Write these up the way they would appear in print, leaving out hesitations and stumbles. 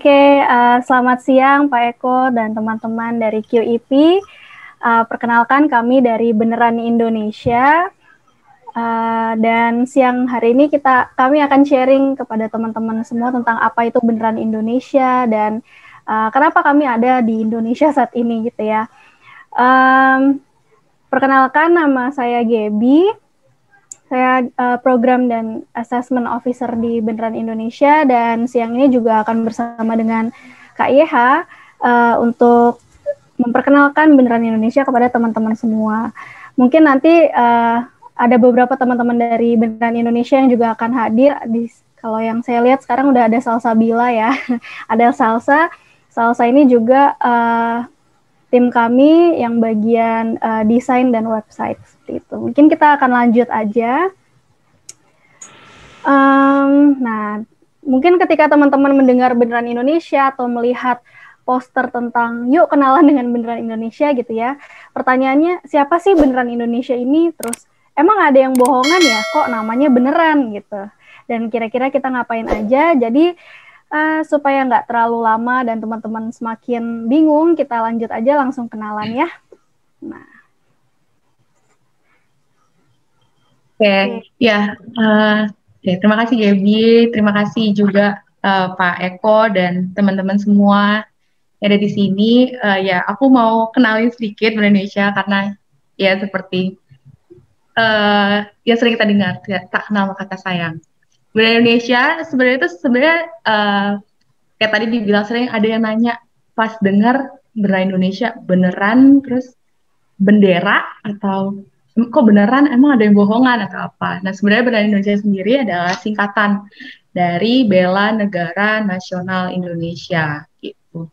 Oke, selamat siang Pak Eko dan teman-teman dari QIP. Perkenalkan kami dari Beneran Indonesia. Dan siang hari ini kami akan sharing kepada teman-teman semua tentang apa itu Beneran Indonesia dan kenapa kami ada di Indonesia saat ini gitu ya. Perkenalkan, nama saya Gaby. Saya program dan assessment officer di Beneran Indonesia, dan siang ini juga akan bersama dengan Kak YH untuk memperkenalkan Beneran Indonesia kepada teman-teman semua. Mungkin nanti ada beberapa teman-teman dari Beneran Indonesia yang juga akan hadir. Kalau yang saya lihat sekarang udah ada Salsabila ya, ada Salsa. Salsa ini juga tim kami yang bagian desain dan website seperti itu. Mungkin kita akan lanjut aja. Nah, mungkin ketika teman-teman mendengar Beneran Indonesia atau melihat poster tentang yuk kenalan dengan Beneran Indonesia gitu ya, pertanyaannya siapa sih Beneran Indonesia ini? Terus emang ada yang bohongan ya? Kok namanya beneran gitu? Dan kira-kira kita ngapain aja? Jadi supaya nggak terlalu lama dan teman-teman semakin bingung, kita lanjut aja langsung kenalan ya. Nah, Oke, ya, terima kasih Gaby, terima kasih juga Pak Eko dan teman-teman semua yang ada di sini. Ya, aku mau kenalin sedikit Indonesia karena ya seperti yang sering kita dengar, tak kenal maka kata sayang. Indonesia sebenarnya itu kayak tadi dibilang sering ada yang nanya pas dengar beneran Indonesia beneran terus bendera atau kok beneran emang ada yang bohongan atau apa. Nah sebenarnya beneran Indonesia sendiri adalah singkatan dari Bela Negara Nasional Indonesia gitu.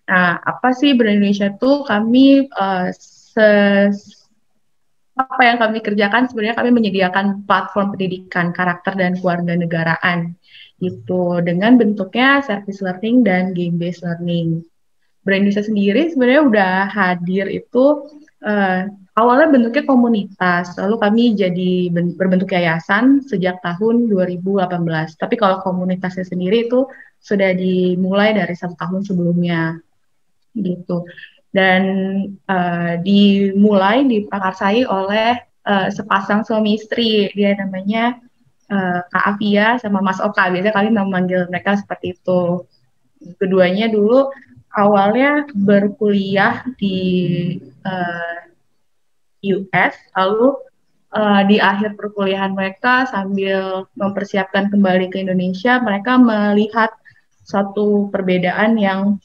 Nah apa sih beneran Indonesia tuh kami apa yang kami kerjakan sebenarnya kami menyediakan platform pendidikan karakter dan keluarga negaraan gitu dengan bentuknya service learning dan game based learning. Brand Indonesia sendiri sebenarnya udah hadir itu awalnya bentuknya komunitas, lalu kami jadi berbentuk yayasan sejak tahun 2018. Tapi kalau komunitasnya sendiri itu sudah dimulai dari 1 tahun sebelumnya gitu. Dan dimulai diprakarsai oleh sepasang suami istri, dia namanya Kak Afia sama Mas Oka. Biasanya kami memanggil mereka seperti itu. Keduanya dulu awalnya berkuliah di uh, US, lalu di akhir perkuliahan mereka sambil mempersiapkan kembali ke Indonesia, mereka melihat suatu perbedaan yang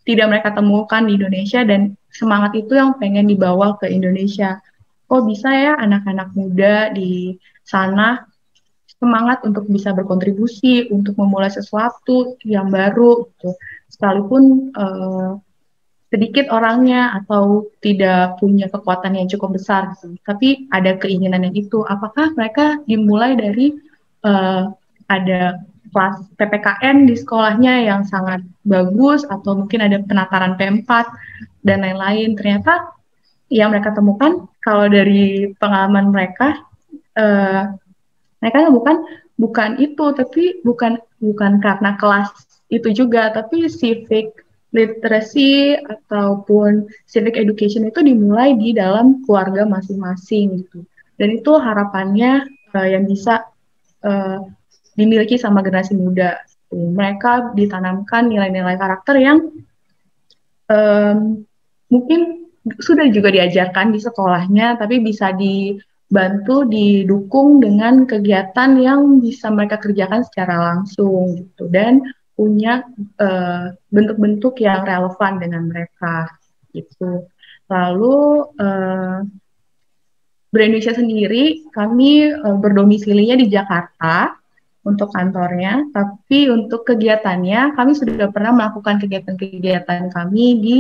tidak mereka temukan di Indonesia dan semangat itu yang pengen dibawa ke Indonesia. Kok bisa ya anak-anak muda di sana semangat untuk bisa berkontribusi, untuk memulai sesuatu yang baru, gitu. Sekalipun sedikit orangnya atau tidak punya kekuatan yang cukup besar, gitu. Tapi ada keinginan yang itu. Apakah mereka dimulai dari ada kelas PPKN di sekolahnya yang sangat bagus, atau mungkin ada penataran P4 dan lain-lain. Ternyata yang mereka temukan kalau dari pengalaman mereka, mereka bukan itu, tapi bukan karena kelas itu juga, tapi civic literacy ataupun civic education itu dimulai di dalam keluarga masing-masing gitu. Dan itu harapannya yang bisa uh, dimiliki sama generasi muda. Mereka ditanamkan nilai-nilai karakter yang mungkin sudah juga diajarkan di sekolahnya, tapi bisa dibantu, didukung dengan kegiatan yang bisa mereka kerjakan secara langsung gitu, dan punya bentuk-bentuk yang relevan dengan mereka gitu. Lalu Brand Indonesia sendiri kami berdomisilinya di Jakarta untuk kantornya, tapi untuk kegiatannya kami sudah pernah melakukan kegiatan-kegiatan kami di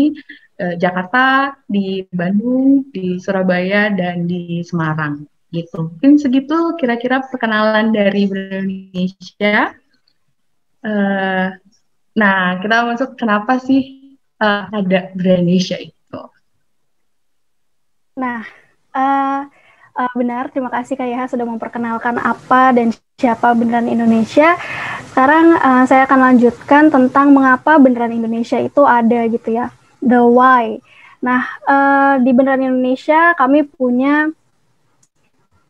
Jakarta, di Bandung, di Surabaya, dan di Semarang gitu. Mungkin segitu kira-kira perkenalan dari Indonesia. Nah, kita masuk kenapa sih ada Indonesia itu? Nah, benar, terima kasih Kak Yaha sudah memperkenalkan apa dan siapa Beneran Indonesia. sekarang saya akan lanjutkan tentang mengapa Beneran Indonesia itu ada gitu ya, the why. Nah, di Beneran Indonesia kami punya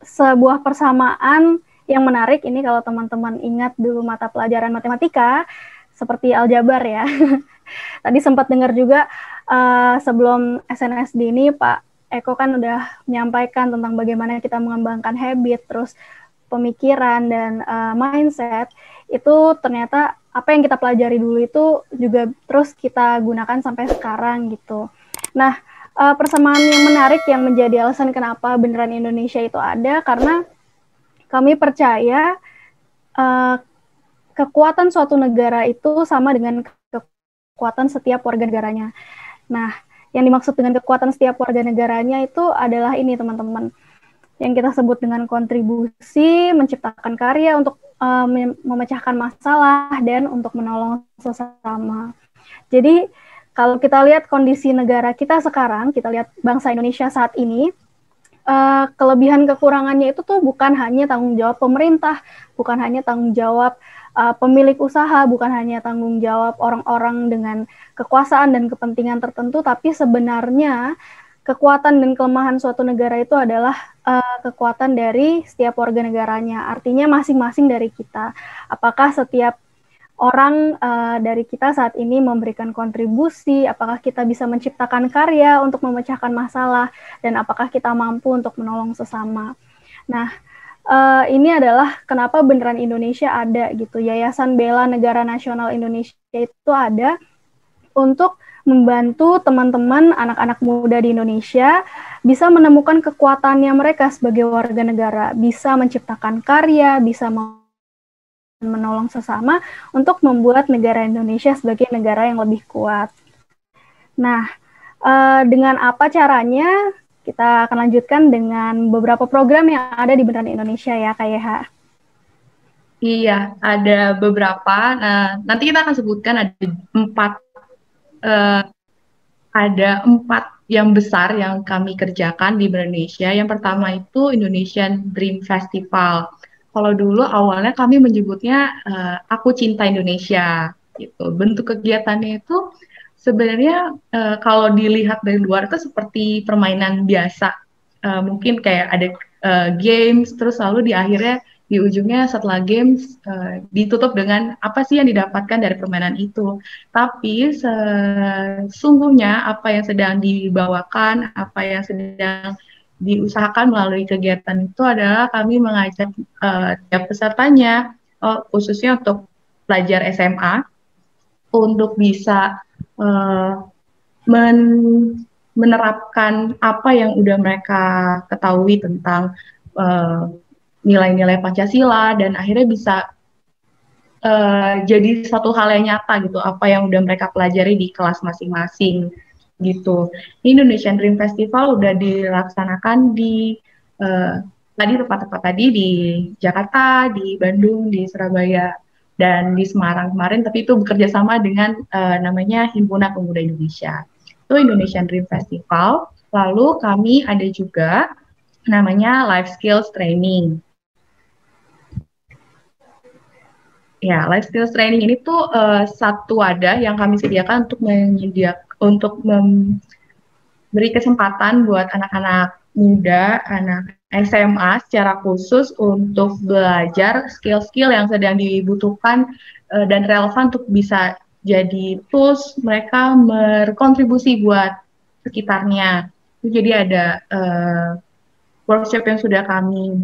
sebuah persamaan yang menarik. Ini kalau teman-teman ingat dulu mata pelajaran matematika, seperti aljabar ya. Tadi sempat dengar juga sebelum SNSD ini Pak Eko kan udah menyampaikan tentang bagaimana kita mengembangkan habit, terus pemikiran dan mindset. Itu ternyata apa yang kita pelajari dulu itu juga terus kita gunakan sampai sekarang gitu. Nah, persamaan yang menarik yang menjadi alasan kenapa Beneran Indonesia itu ada, karena kami percaya kekuatan suatu negara itu sama dengan kekuatan setiap warga negaranya. Nah, yang dimaksud dengan kekuatan setiap warga negaranya itu adalah ini teman-teman, yang kita sebut dengan kontribusi, menciptakan karya untuk memecahkan masalah dan untuk menolong sesama. Jadi kalau kita lihat kondisi negara kita sekarang, kita lihat bangsa Indonesia saat ini, kelebihan kekurangannya itu tuh bukan hanya tanggung jawab pemerintah, bukan hanya tanggung jawab pemilik usaha, bukan hanya tanggung jawab orang-orang dengan kekuasaan dan kepentingan tertentu, tapi sebenarnya kekuatan dan kelemahan suatu negara itu adalah kekuatan dari setiap warga negaranya. Artinya masing-masing dari kita. Apakah setiap orang dari kita saat ini memberikan kontribusi, apakah kita bisa menciptakan karya untuk memecahkan masalah, dan apakah kita mampu untuk menolong sesama. Nah, ini adalah kenapa Beneran Indonesia ada gitu. Yayasan Bela Negara Nasional Indonesia itu ada untuk membantu teman-teman anak-anak muda di Indonesia bisa menemukan kekuatannya mereka sebagai warga negara, bisa menciptakan karya, bisa menolong sesama untuk membuat negara Indonesia sebagai negara yang lebih kuat. Nah, dengan apa caranya? Kita akan lanjutkan dengan beberapa program yang ada di Beneran Indonesia ya, Kak Yeha. Iya, ada beberapa. Nah, nanti kita akan sebutkan ada empat yang besar yang kami kerjakan di Indonesia. Yang pertama itu Indonesian Dream Festival. Kalau dulu awalnya kami menyebutnya Aku Cinta Indonesia gitu. Bentuk kegiatannya itu sebenarnya kalau dilihat dari luar itu seperti permainan biasa. Mungkin kayak ada games, terus lalu di akhirnya di ujungnya setelah games ditutup dengan apa sih yang didapatkan dari permainan itu. Tapi sesungguhnya apa yang sedang dibawakan, apa yang sedang diusahakan melalui kegiatan itu adalah kami mengajak tiap pesertanya, khususnya untuk pelajar SMA, untuk bisa menerapkan apa yang udah mereka ketahui tentang nilai-nilai Pancasila, dan akhirnya bisa jadi satu hal yang nyata gitu, apa yang udah mereka pelajari di kelas masing-masing gitu. Indonesian Dream Festival udah dilaksanakan di tadi tempat-tempat tadi di Jakarta, di Bandung, di Surabaya, dan di Semarang kemarin, tapi itu bekerja sama dengan namanya Himpunan Pemuda Indonesia. Itu Indonesian Dream Festival. Lalu kami ada juga namanya Life Skills Training. Ya, life skills training ini tuh satu wadah yang kami sediakan untuk memberi kesempatan buat anak-anak muda, anak SMA secara khusus untuk belajar skill-skill yang sedang dibutuhkan dan relevan untuk bisa jadi tools mereka berkontribusi buat sekitarnya. Jadi ada workshop yang sudah kami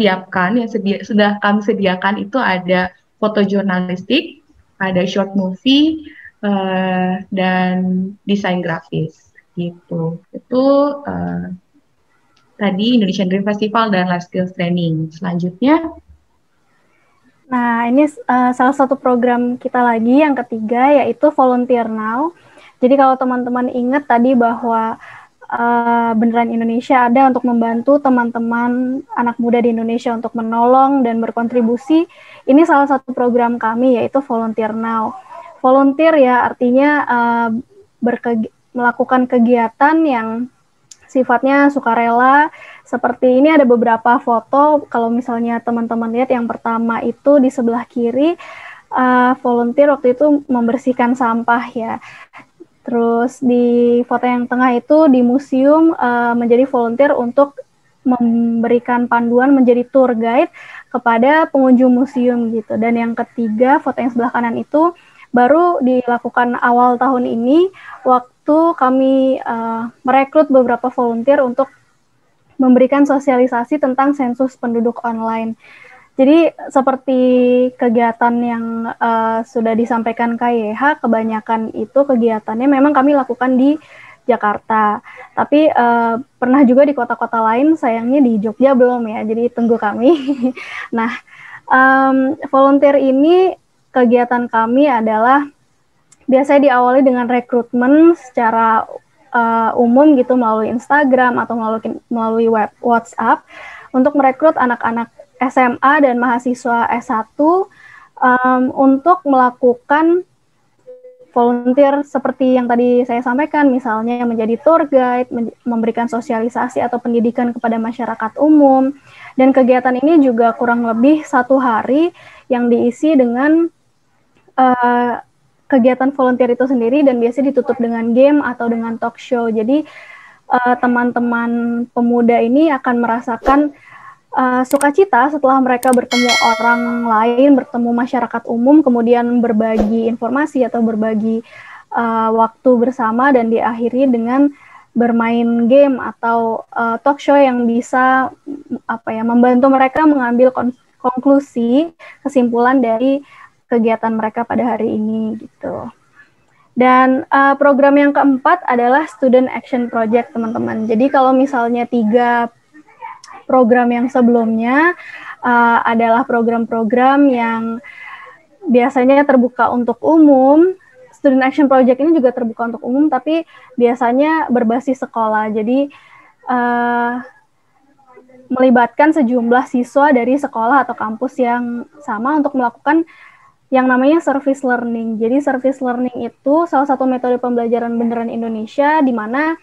siapkan, yang sudah kami sediakan itu ada foto jurnalistik, ada short movie, dan desain grafis gitu. Itu tadi Indonesian Dream Festival dan Life Skills Training. Selanjutnya, nah ini salah satu program kita lagi yang ketiga, yaitu Volunteer Now. Jadi kalau teman-teman ingat tadi bahwa Beneran Indonesia ada untuk membantu teman-teman anak muda di Indonesia untuk menolong dan berkontribusi. Ini salah satu program kami, yaitu Volunteer Now. Volunteer ya artinya melakukan kegiatan yang sifatnya sukarela, Seperti ini ada beberapa foto, kalau misalnya teman-teman lihat yang pertama itu di sebelah kiri, volunteer waktu itu membersihkan sampah ya. Terus di foto yang tengah itu di museum menjadi volunteer untuk memberikan panduan menjadi tour guide kepada pengunjung museum gitu. Dan yang ketiga, foto yang sebelah kanan itu baru dilakukan awal tahun ini waktu kami merekrut beberapa volunteer untuk memberikan sosialisasi tentang sensus penduduk online. Jadi seperti kegiatan yang sudah disampaikan KYH, kebanyakan itu kegiatannya memang kami lakukan di Jakarta. Tapi pernah juga di kota-kota lain, sayangnya di Jogja belum ya, jadi tunggu kami. Nah, volunteer ini kegiatan kami adalah biasanya diawali dengan rekrutmen secara umum gitu melalui Instagram atau melalui web WhatsApp untuk merekrut anak-anak SMA dan mahasiswa S1 untuk melakukan volunteer seperti yang tadi saya sampaikan, misalnya menjadi tour guide, memberikan sosialisasi atau pendidikan kepada masyarakat umum. Dan kegiatan ini juga kurang lebih 1 hari yang diisi dengan kegiatan volunteer itu sendiri dan biasanya ditutup dengan game atau dengan talk show. Jadi teman-teman pemuda ini akan merasakan sukacita setelah mereka bertemu orang lain, bertemu masyarakat umum, kemudian berbagi informasi atau berbagi waktu bersama dan diakhiri dengan bermain game atau talk show yang bisa membantu mereka mengambil konklusi, kesimpulan dari kegiatan mereka pada hari ini gitu. Dan program yang keempat adalah Student Action Project, teman-teman. Jadi kalau misalnya 3 program yang sebelumnya adalah program-program yang biasanya terbuka untuk umum, Student Action Project ini juga terbuka untuk umum, tapi biasanya berbasis sekolah. Jadi melibatkan sejumlah siswa dari sekolah atau kampus yang sama untuk melakukan yang namanya service learning. Jadi service learning itu salah satu metode pembelajaran beneran Indonesia di mana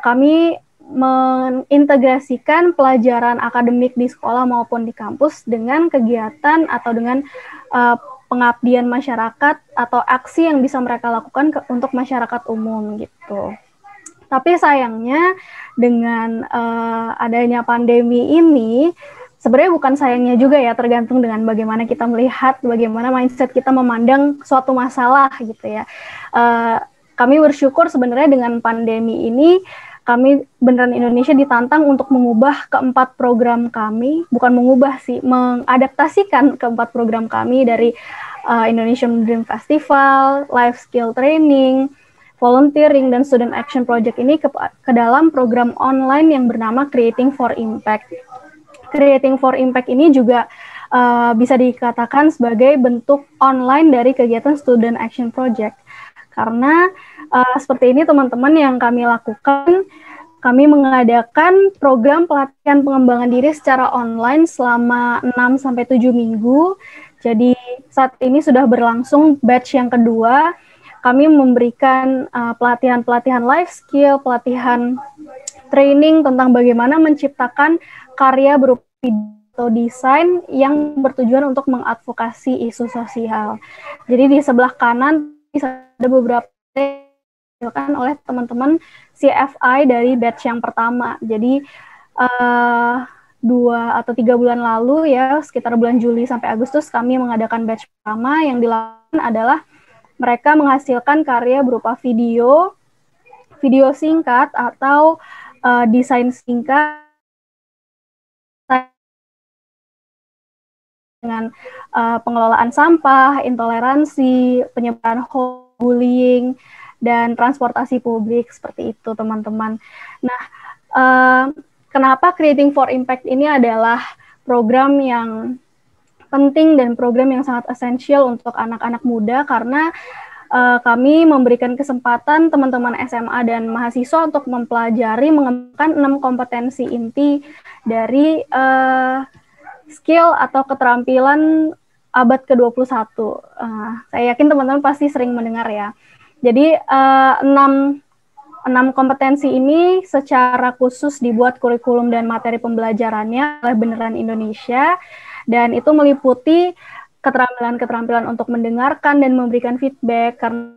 kami mengintegrasikan pelajaran akademik di sekolah maupun di kampus dengan kegiatan atau dengan pengabdian masyarakat atau aksi yang bisa mereka lakukan untuk masyarakat umum gitu. Tapi sayangnya dengan adanya pandemi ini, sebenarnya bukan sayangnya juga ya, tergantung dengan bagaimana kita melihat, bagaimana mindset kita memandang suatu masalah gitu ya. Kami bersyukur sebenarnya dengan pandemi ini, kami Beneran Indonesia ditantang untuk mengubah keempat program kami, bukan mengubah sih, mengadaptasikan keempat program kami dari Indonesian Dream Festival, Life Skill Training, Volunteering, dan Student Action Project ini ke dalam program online yang bernama Creating for Impact. Creating for Impact ini juga bisa dikatakan sebagai bentuk online dari kegiatan Student Action Project. Karena seperti ini teman-teman yang kami lakukan, kami mengadakan program pelatihan pengembangan diri secara online selama 6-7 minggu. Jadi saat ini sudah berlangsung batch yang kedua. Kami memberikan pelatihan-pelatihan life skill, pelatihan training tentang bagaimana menciptakan karya berupa video desain yang bertujuan untuk mengadvokasi isu sosial. Jadi di sebelah kanan bisa ada beberapa dihasilkan oleh teman-teman CFI dari batch yang pertama. Jadi 2 atau 3 bulan lalu ya, sekitar bulan Juli sampai Agustus kami mengadakan batch pertama. Yang dilakukan adalah mereka menghasilkan karya berupa video singkat atau desain singkat dengan pengelolaan sampah, intoleransi, penyebaran hoax, bullying, dan transportasi publik, seperti itu teman-teman. Nah, kenapa Creating for Impact ini adalah program yang penting dan program yang sangat esensial untuk anak-anak muda, karena kami memberikan kesempatan teman-teman SMA dan mahasiswa untuk mempelajari mengembangkan 6 kompetensi inti dari skill atau keterampilan abad ke-21. Saya yakin teman-teman pasti sering mendengar ya. Jadi 6 6 kompetensi ini secara khusus dibuat kurikulum dan materi pembelajarannya oleh Beneran Indonesia, dan itu meliputi keterampilan-keterampilan untuk mendengarkan dan memberikan feedback karena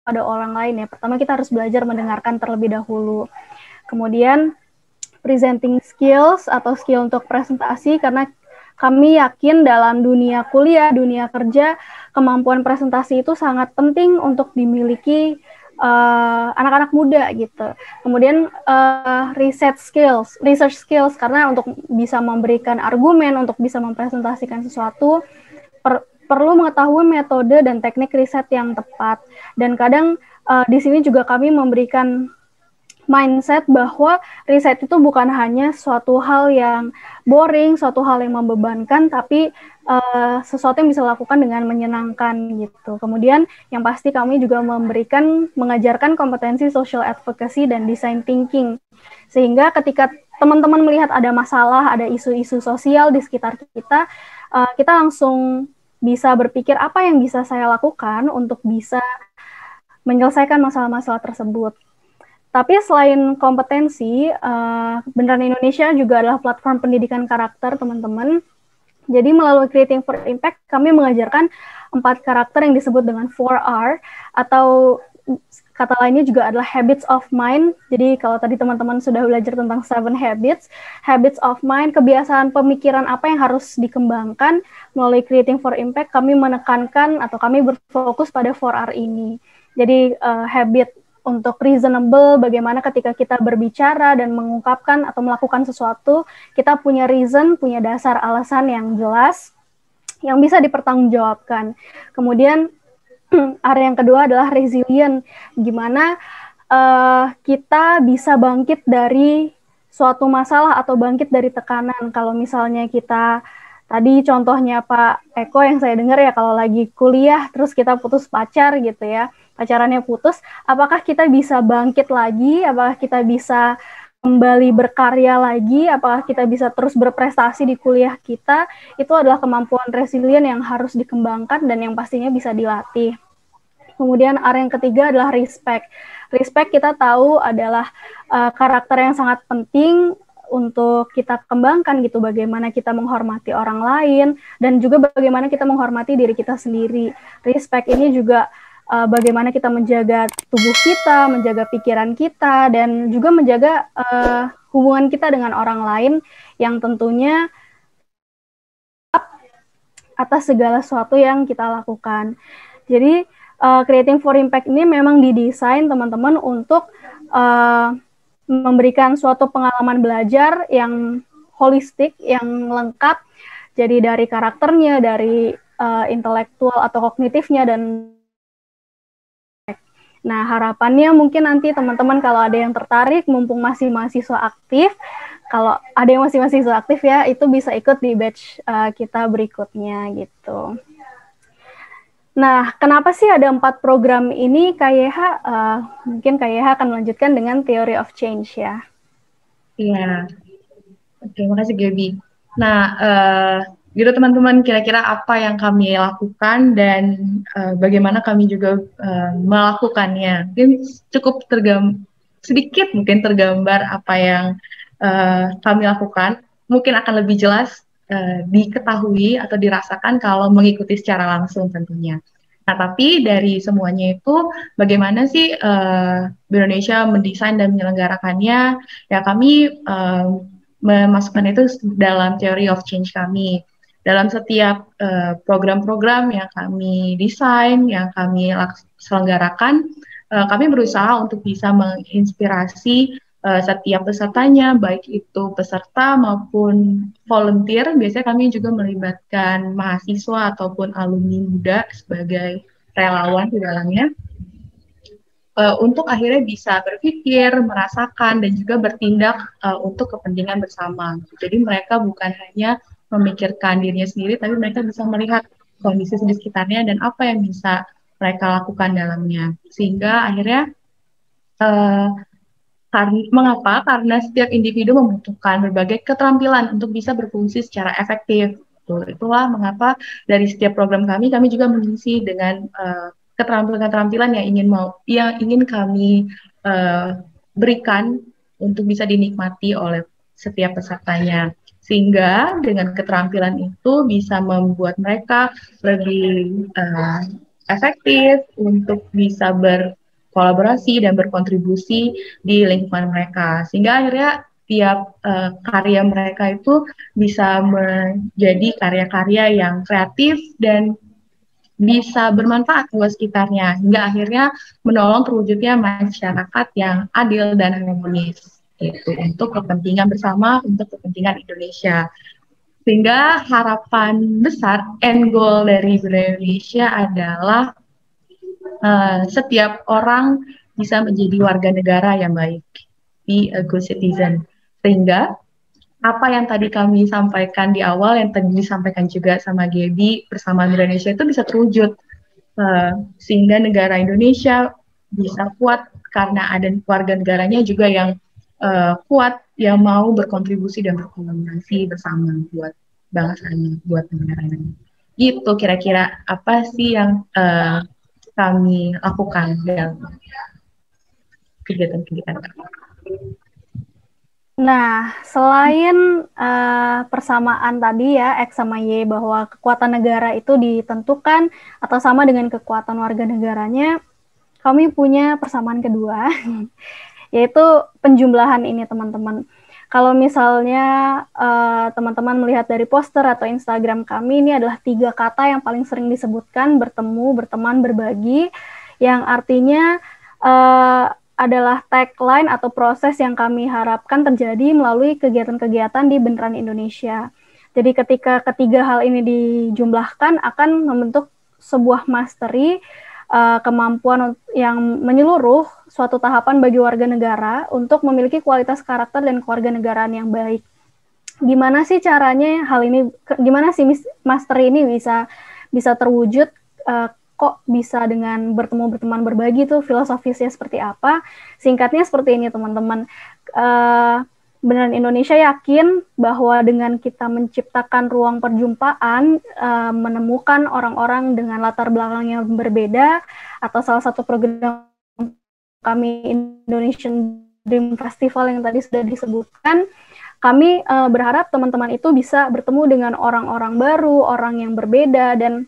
pada orang lain ya. Pertama kita harus belajar mendengarkan terlebih dahulu. Kemudian presenting skills atau skill untuk presentasi, karena kami yakin dalam dunia kuliah, dunia kerja, kemampuan presentasi itu sangat penting untuk dimiliki anak-anak muda gitu. Kemudian research skills, karena untuk bisa memberikan argumen, untuk bisa mempresentasikan sesuatu, perlu mengetahui metode dan teknik riset yang tepat. Dan kadang di sini juga kami memberikan mindset bahwa riset itu bukan hanya suatu hal yang boring, suatu hal yang membebankan, tapi sesuatu yang bisa dilakukan dengan menyenangkan gitu. Kemudian yang pasti kami juga mengajarkan kompetensi social advocacy dan design thinking. Sehingga ketika teman-teman melihat ada masalah, ada isu-isu sosial di sekitar kita, kita langsung bisa berpikir apa yang bisa saya lakukan untuk bisa menyelesaikan masalah-masalah tersebut. Tapi selain kompetensi, Beneran Indonesia juga adalah platform pendidikan karakter, teman-teman. Jadi melalui Creating for Impact, kami mengajarkan 4 karakter yang disebut dengan 4R, atau kata lainnya juga adalah habits of mind. Jadi kalau tadi teman-teman sudah belajar tentang 7 habits of mind, kebiasaan pemikiran apa yang harus dikembangkan, melalui Creating for Impact, kami menekankan atau kami berfokus pada 4R ini. Jadi habit untuk reasonable, bagaimana ketika kita berbicara dan mengungkapkan atau melakukan sesuatu, kita punya reason, punya dasar alasan yang jelas, yang bisa dipertanggungjawabkan. Kemudian, area yang kedua adalah resilient, gimana kita bisa bangkit dari suatu masalah atau bangkit dari tekanan. Kalau misalnya kita, tadi contohnya Pak Eko yang saya dengar ya, kalau lagi kuliah, terus kita putus pacar gitu ya, pacarannya putus, apakah kita bisa bangkit lagi, apakah kita bisa kembali berkarya lagi, apakah kita bisa terus berprestasi di kuliah kita, itu adalah kemampuan resilient yang harus dikembangkan dan yang pastinya bisa dilatih. Kemudian area yang ketiga adalah respect. Respect kita tahu adalah karakter yang sangat penting untuk kita kembangkan gitu, bagaimana kita menghormati orang lain, dan juga bagaimana kita menghormati diri kita sendiri. Respect ini juga bagaimana kita menjaga tubuh kita, menjaga pikiran kita, dan juga menjaga hubungan kita dengan orang lain yang tentunya atas segala sesuatu yang kita lakukan. Jadi Creating for Impact ini memang didesain teman-teman untuk memberikan suatu pengalaman belajar yang holistik, yang lengkap, jadi dari karakternya, dari intelektual atau kognitifnya, dan nah, harapannya mungkin nanti teman-teman kalau ada yang tertarik, mumpung masih mahasiswa aktif, kalau ada yang masih mahasiswa aktif ya, itu bisa ikut di batch kita berikutnya gitu. Nah, kenapa sih ada 4 program ini, KYH? Mungkin KYH akan melanjutkan dengan Theory of Change ya. Iya, oke, makasih Gaby. Nah, gitu teman-teman, kira-kira apa yang kami lakukan dan bagaimana kami juga melakukannya. Mungkin cukup sedikit mungkin tergambar apa yang kami lakukan. Mungkin akan lebih jelas diketahui atau dirasakan kalau mengikuti secara langsung tentunya. Nah, tapi dari semuanya itu bagaimana sih Indonesia mendesain dan menyelenggarakannya? Ya, kami memasukkan itu dalam Theory of Change kami. Dalam setiap program-program yang kami desain, yang kami selenggarakan, kami berusaha untuk bisa menginspirasi setiap pesertanya, baik itu peserta maupun volunteer. Biasanya kami juga melibatkan mahasiswa ataupun alumni muda sebagai relawan di dalamnya, untuk akhirnya bisa berpikir, merasakan, dan juga bertindak untuk kepentingan bersama. Jadi mereka bukan hanya memikirkan dirinya sendiri, tapi mereka bisa melihat kondisi di sekitarnya dan apa yang bisa mereka lakukan dalamnya. Sehingga akhirnya mengapa? Karena setiap individu membutuhkan berbagai keterampilan untuk bisa berfungsi secara efektif. Itulah mengapa dari setiap program kami juga mengisi dengan keterampilan-keterampilan yang ingin kami berikan untuk bisa dinikmati oleh setiap pesertanya. Sehingga dengan keterampilan itu bisa membuat mereka lebih efektif untuk bisa berkolaborasi dan berkontribusi di lingkungan mereka. Sehingga akhirnya tiap karya mereka itu bisa menjadi karya-karya yang kreatif dan bisa bermanfaat buat sekitarnya, hingga akhirnya menolong terwujudnya masyarakat yang adil dan harmonis, itu untuk kepentingan bersama, untuk kepentingan Indonesia. Sehingga harapan besar, end goal dari budaya Indonesia adalah setiap orang bisa menjadi warga negara yang baik, be a good citizen. Sehingga apa yang tadi kami sampaikan di awal, yang tadi disampaikan juga sama Gaby bersama Indonesia itu bisa terwujud. Sehingga negara Indonesia bisa kuat karena ada warga negaranya juga yang kuat, yang mau berkontribusi dan berkolaborasi bersama buat bangsanya, buat negaranya. Gitu kira-kira apa sih yang kami lakukan dalam kegiatan-kegiatan. Nah, selain persamaan tadi ya, X sama Y, bahwa kekuatan negara itu ditentukan atau sama dengan kekuatan warga negaranya, kami punya persamaan kedua, yaitu penjumlahan ini, teman-teman. Kalau misalnya teman-teman melihat dari poster atau Instagram kami, ini adalah 3 kata yang paling sering disebutkan: bertemu, berteman, berbagi, yang artinya adalah tagline atau proses yang kami harapkan terjadi melalui kegiatan-kegiatan di Beneran Indonesia. Jadi ketika ketiga hal ini dijumlahkan akan membentuk sebuah mastery, kemampuan yang menyeluruh, suatu tahapan bagi warga negara untuk memiliki kualitas karakter dan kewarganegaraan yang baik. Gimana sih caranya hal ini, gimana sih mastery ini bisa terwujud, kok bisa dengan bertemu, berteman, berbagi tuh filosofisnya seperti apa? Singkatnya seperti ini, teman-teman. Beneran Indonesia yakin bahwa dengan kita menciptakan ruang perjumpaan, menemukan orang-orang dengan latar belakang yang berbeda, atau salah satu program kami Indonesian Dream Festival yang tadi sudah disebutkan, kami berharap teman-teman itu bisa bertemu dengan orang-orang baru, orang yang berbeda, dan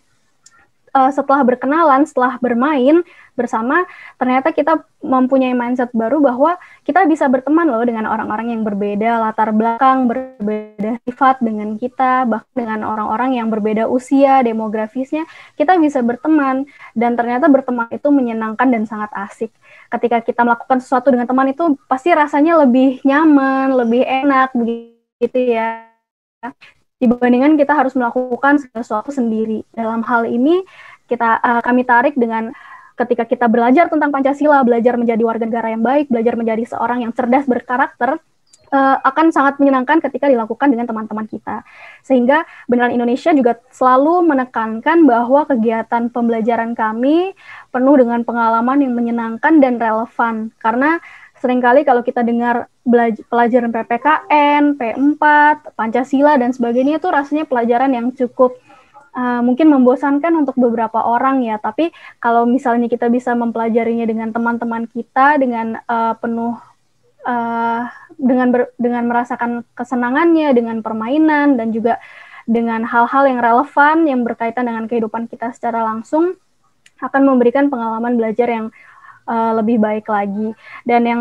setelah berkenalan, setelah bermain bersama, ternyata kita mempunyai mindset baru bahwa kita bisa berteman loh dengan orang-orang yang berbeda latar belakang, berbeda sifat dengan kita, bahkan dengan orang-orang yang berbeda usia, demografisnya, kita bisa berteman, dan ternyata berteman itu menyenangkan dan sangat asik. Ketika kita melakukan sesuatu dengan teman itu pasti rasanya lebih nyaman, lebih enak, begitu ya, dibandingkan kita harus melakukan sesuatu sendiri. Dalam hal ini kami tarik dengan ketika kita belajar tentang Pancasila, belajar menjadi warga negara yang baik, belajar menjadi seorang yang cerdas berkarakter, akan sangat menyenangkan ketika dilakukan dengan teman-teman kita. Sehingga Beneran Indonesia juga selalu menekankan bahwa kegiatan pembelajaran kami penuh dengan pengalaman yang menyenangkan dan relevan. Karena seringkali kalau kita dengar pelajaran PPKN, P4, Pancasila, dan sebagainya, itu rasanya pelajaran yang cukup mungkin membosankan untuk beberapa orang ya, tapi kalau misalnya kita bisa mempelajarinya dengan teman-teman kita, dengan penuh dengan merasakan kesenangannya, dengan permainan, dan juga dengan hal-hal yang relevan yang berkaitan dengan kehidupan kita secara langsung, akan memberikan pengalaman belajar yang lebih baik lagi. Dan yang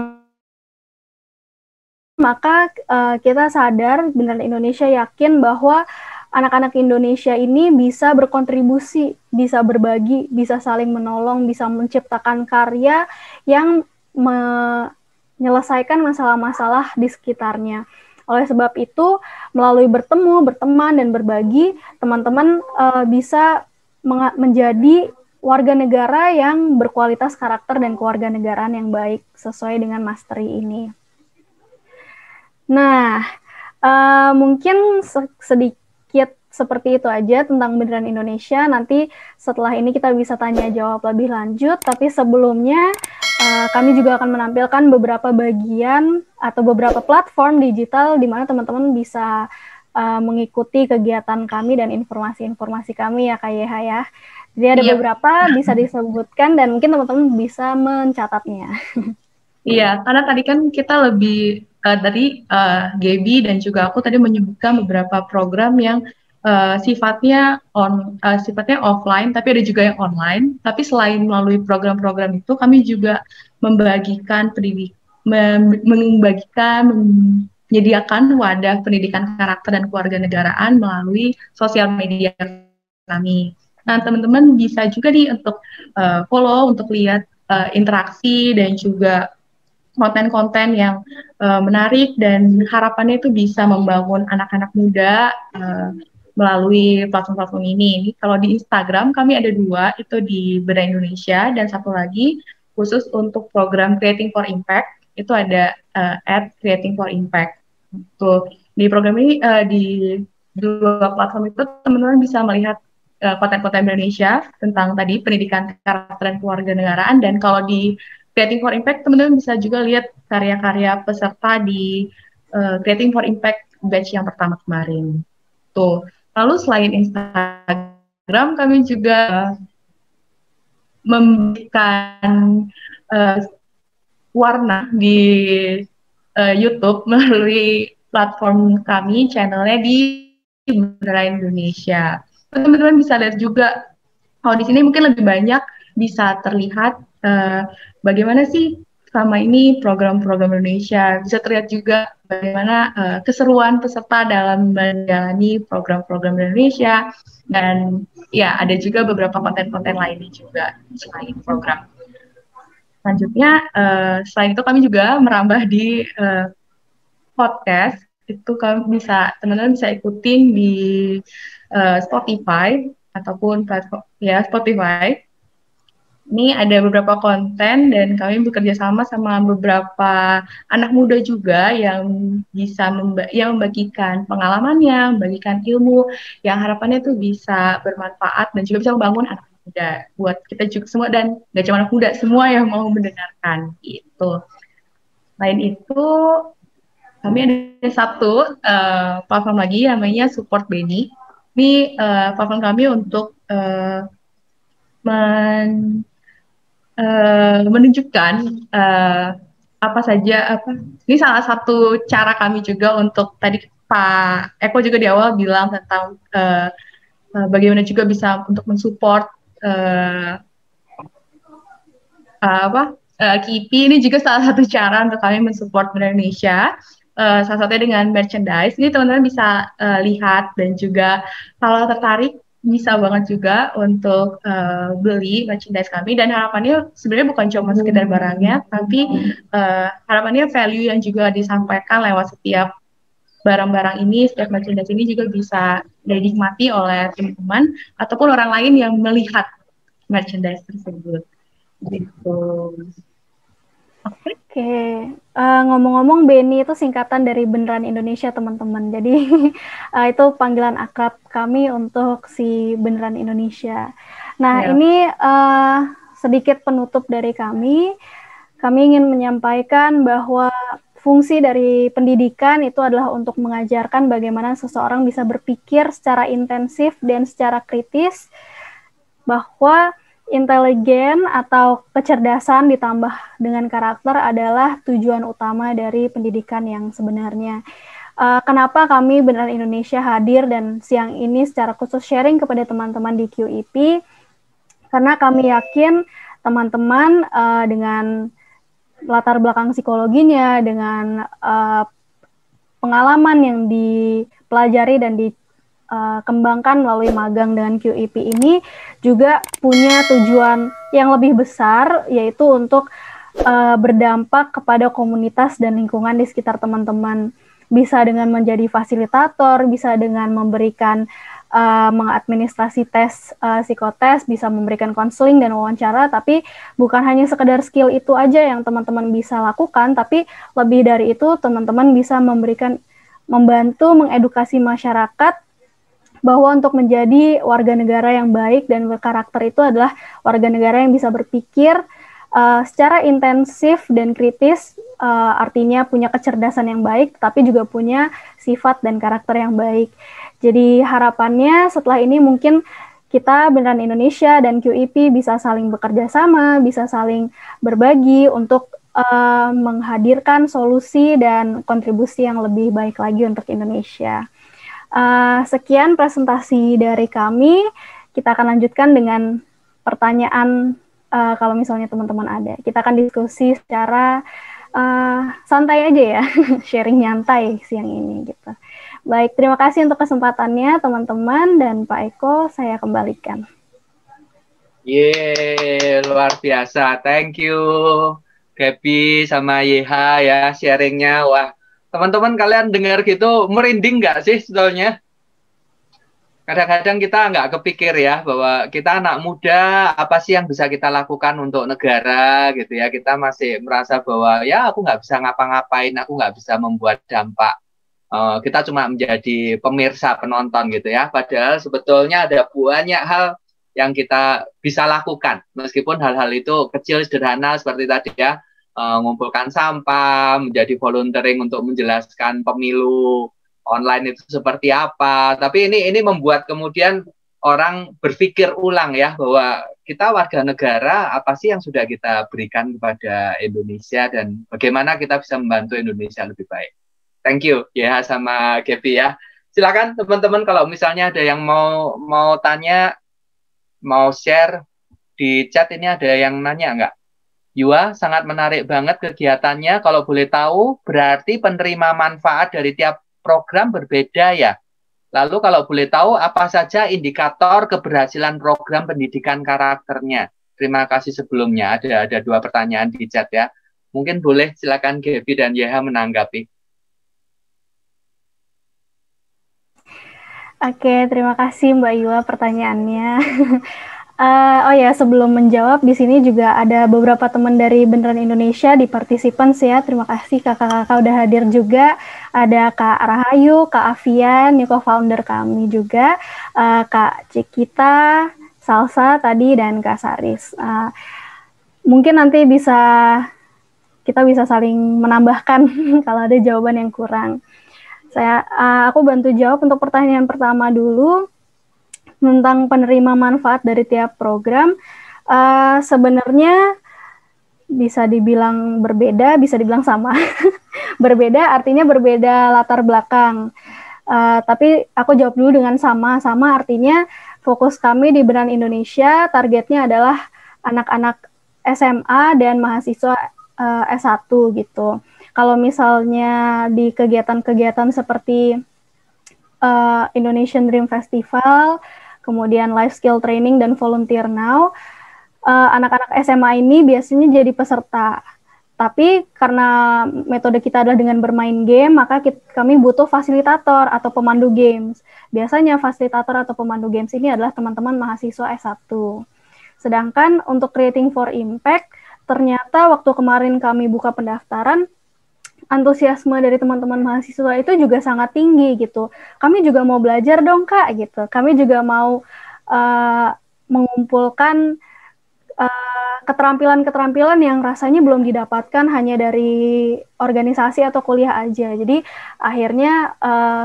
maka kita sadar, Beneran Indonesia yakin bahwa anak-anak Indonesia ini bisa berkontribusi, bisa berbagi, bisa saling menolong, bisa menciptakan karya yang menyelesaikan masalah-masalah di sekitarnya. Oleh sebab itu, melalui bertemu, berteman, dan berbagi, teman-teman bisa menjadi warga negara yang berkualitas karakter dan kewarganegaraan yang baik, sesuai dengan mastery ini. Nah, mungkin sedikit seperti itu aja tentang Beneran Indonesia. Nanti setelah ini kita bisa tanya jawab lebih lanjut, tapi sebelumnya kami juga akan menampilkan beberapa bagian atau beberapa platform digital di mana teman-teman bisa mengikuti kegiatan kami dan informasi-informasi kami ya Kak Yeha ya. Jadi ada beberapa bisa disebutkan dan mungkin teman-teman bisa mencatatnya. Iya, karena tadi kan kita lebih dari Gaby dan juga aku tadi menyebutkan beberapa program yang sifatnya offline, tapi ada juga yang online. Tapi selain melalui program-program itu, kami juga membagikan menyediakan wadah pendidikan karakter dan kewarganegaraan melalui sosial media kami. Nah, teman-teman bisa juga nih untuk follow, untuk lihat interaksi dan juga konten-konten yang menarik dan harapannya itu bisa membangun anak-anak muda melalui platform-platform ini. Ini kalau di Instagram kami ada 2, itu di Beda Indonesia dan satu lagi khusus untuk program Creating for Impact, itu ada @creating4impact. Tuh, di program ini di 2 platform itu teman-teman bisa melihat konten-konten Indonesia tentang tadi pendidikan karakter dan kewarganegaraan, dan kalau di Creating for Impact, teman-teman bisa juga lihat karya-karya peserta di Creating for Impact batch yang pertama kemarin. Tuh. Lalu selain Instagram, kami juga memberikan warna di YouTube melalui platform kami, channelnya di Bendera Indonesia. Teman-teman bisa lihat juga, kalau di sini mungkin lebih banyak bisa terlihat bagaimana sih selama ini program-program Indonesia. Bisa terlihat juga bagaimana keseruan peserta dalam menjalani program-program Indonesia. Dan ya, ada juga beberapa konten-konten lainnya juga selain program. Selanjutnya, selain itu kami juga merambah di podcast. Itu teman-teman bisa ikutin di Spotify ataupun platform ya Spotify. Ini ada beberapa konten dan kami bekerja sama beberapa anak muda juga yang bisa membagikan pengalamannya, membagikan ilmu yang harapannya itu bisa bermanfaat dan juga bisa membangun anak muda buat kita juga semua, dan gak cuma anak muda, semua yang mau mendengarkan gitu. Selain itu, kami ada satu platform lagi namanya Support Beni. Ini platform kami untuk menunjukkan ini salah satu cara kami juga untuk, tadi Pak Eko juga di awal bilang tentang bagaimana juga bisa untuk mensupport KIPI. Ini juga salah satu cara untuk kami mensupport Indonesia. Salah satunya dengan merchandise. Ini teman-teman bisa lihat, dan juga kalau tertarik bisa banget juga untuk beli merchandise kami, dan harapannya sebenarnya bukan cuma sekedar barangnya, tapi harapannya value yang juga disampaikan lewat setiap barang-barang ini, setiap merchandise ini juga bisa dinikmati oleh teman-teman ataupun orang lain yang melihat merchandise tersebut. Gitu. Oke, ngomong-ngomong Beni itu singkatan dari Beneran Indonesia teman-teman. Jadi itu panggilan akrab kami untuk si Beneran Indonesia. Nah ini sedikit penutup dari kami. Kami ingin menyampaikan bahwa fungsi dari pendidikan itu adalah untuk mengajarkan bagaimana seseorang bisa berpikir secara intensif dan secara kritis, bahwa intelijen atau kecerdasan ditambah dengan karakter adalah tujuan utama dari pendidikan yang sebenarnya. Kenapa kami Beneran Indonesia hadir dan siang ini secara khusus sharing kepada teman-teman di QIP? Karena kami yakin teman-teman dengan latar belakang psikologinya, dengan pengalaman yang dipelajari dan kembangkan melalui magang dengan QIP ini juga punya tujuan yang lebih besar, yaitu untuk berdampak kepada komunitas dan lingkungan di sekitar teman-teman. Bisa dengan menjadi fasilitator, bisa dengan memberikan mengadministrasi tes psikotes, bisa memberikan konseling dan wawancara, tapi bukan hanya sekedar skill itu aja yang teman-teman bisa lakukan, tapi lebih dari itu teman-teman bisa membantu mengedukasi masyarakat bahwa untuk menjadi warga negara yang baik dan berkarakter itu adalah warga negara yang bisa berpikir secara intensif dan kritis artinya punya kecerdasan yang baik, tapi juga punya sifat dan karakter yang baik. Jadi harapannya setelah ini mungkin kita Beneran Indonesia dan QIP bisa saling bekerja sama, bisa saling berbagi untuk menghadirkan solusi dan kontribusi yang lebih baik lagi untuk Indonesia. Sekian presentasi dari kami. Kita akan lanjutkan dengan pertanyaan kalau misalnya teman-teman ada. Kita akan diskusi secara santai aja ya, sharing nyantai siang ini gitu. Baik, terima kasih untuk kesempatannya teman-teman, dan Pak Eko saya kembalikan. Luar biasa. Thank you Gaby sama YH ya sharingnya. Wah, teman-teman kalian dengar gitu merinding nggak sih sebetulnya? Kadang-kadang kita nggak kepikir ya bahwa kita anak muda, apa sih yang bisa kita lakukan untuk negara gitu ya. Kita masih merasa bahwa ya aku nggak bisa ngapa-ngapain, aku nggak bisa membuat dampak. Kita cuma menjadi pemirsa, penonton gitu ya. Padahal sebetulnya ada banyak hal yang kita bisa lakukan. Meskipun hal-hal itu kecil, sederhana seperti tadi ya. Mengumpulkan sampah, menjadi volunteering untuk menjelaskan pemilu online itu seperti apa. Tapi ini membuat kemudian orang berpikir ulang ya, bahwa kita warga negara, apa sih yang sudah kita berikan kepada Indonesia dan bagaimana kita bisa membantu Indonesia lebih baik. Thank you ya sama Gaby ya. Silakan teman-teman kalau misalnya ada yang mau tanya, mau share di chat, ini ada yang nanya nggak? Yua, sangat menarik banget kegiatannya. Kalau boleh tahu, berarti penerima manfaat dari tiap program berbeda ya. Lalu kalau boleh tahu, apa saja indikator keberhasilan program pendidikan karakternya? Terima kasih sebelumnya. Ada 2 pertanyaan di chat ya. Mungkin boleh silakan Gaby dan YH menanggapi. Oke, terima kasih Mbak Yua pertanyaannya. Oh ya, sebelum menjawab, di sini juga ada beberapa teman dari Beneran Indonesia di participants ya. Terima kasih kakak-kakak udah hadir juga. Ada Kak Rahayu, Kak Avian, new co-founder kami juga, Kak Cikita, Salsa tadi, dan Kak Saris. Mungkin nanti kita bisa saling menambahkan kalau ada jawaban yang kurang. Aku bantu jawab untuk pertanyaan pertama dulu tentang penerima manfaat dari tiap program. Sebenarnya bisa dibilang berbeda, bisa dibilang sama. Berbeda artinya berbeda latar belakang. Tapi aku jawab dulu dengan sama. Sama artinya fokus kami di Beneran Indonesia, targetnya adalah anak-anak SMA dan mahasiswa S1 gitu. Kalau misalnya di kegiatan-kegiatan seperti Indonesian Dream Festival, kemudian Life Skill Training dan Volunteer Now, anak-anak SMA ini biasanya jadi peserta. Tapi karena metode kita adalah dengan bermain game, maka kami butuh fasilitator atau pemandu games. Biasanya fasilitator atau pemandu games ini adalah teman-teman mahasiswa S1. Sedangkan untuk Creating for Impact, ternyata waktu kemarin kami buka pendaftaran, antusiasme dari teman-teman mahasiswa itu juga sangat tinggi gitu. Kami juga mau belajar dong Kak gitu. Kami juga mau mengumpulkan keterampilan-keterampilan yang rasanya belum didapatkan hanya dari organisasi atau kuliah aja. Jadi akhirnya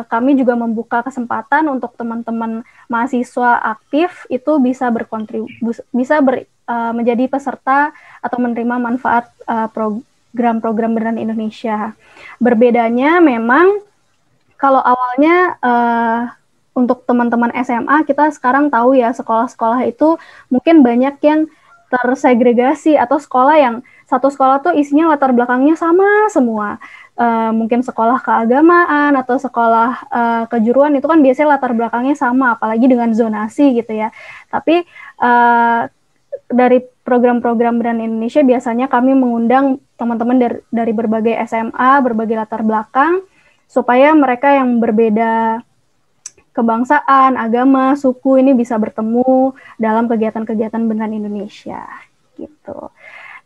kami juga membuka kesempatan untuk teman-teman mahasiswa aktif itu bisa menjadi peserta atau menerima manfaat program-program Beneran Indonesia. Berbedanya memang kalau awalnya untuk teman-teman SMA, kita sekarang tahu ya sekolah-sekolah itu mungkin banyak yang tersegregasi atau sekolah yang satu sekolah tuh isinya latar belakangnya sama semua. Mungkin sekolah keagamaan atau sekolah kejuruan itu kan biasanya latar belakangnya sama, apalagi dengan zonasi gitu ya. Tapi dari program-program Beneran Indonesia biasanya kami mengundang teman-teman dari berbagai SMA, berbagai latar belakang, supaya mereka yang berbeda kebangsaan, agama, suku ini bisa bertemu dalam kegiatan-kegiatan Beneran Indonesia gitu.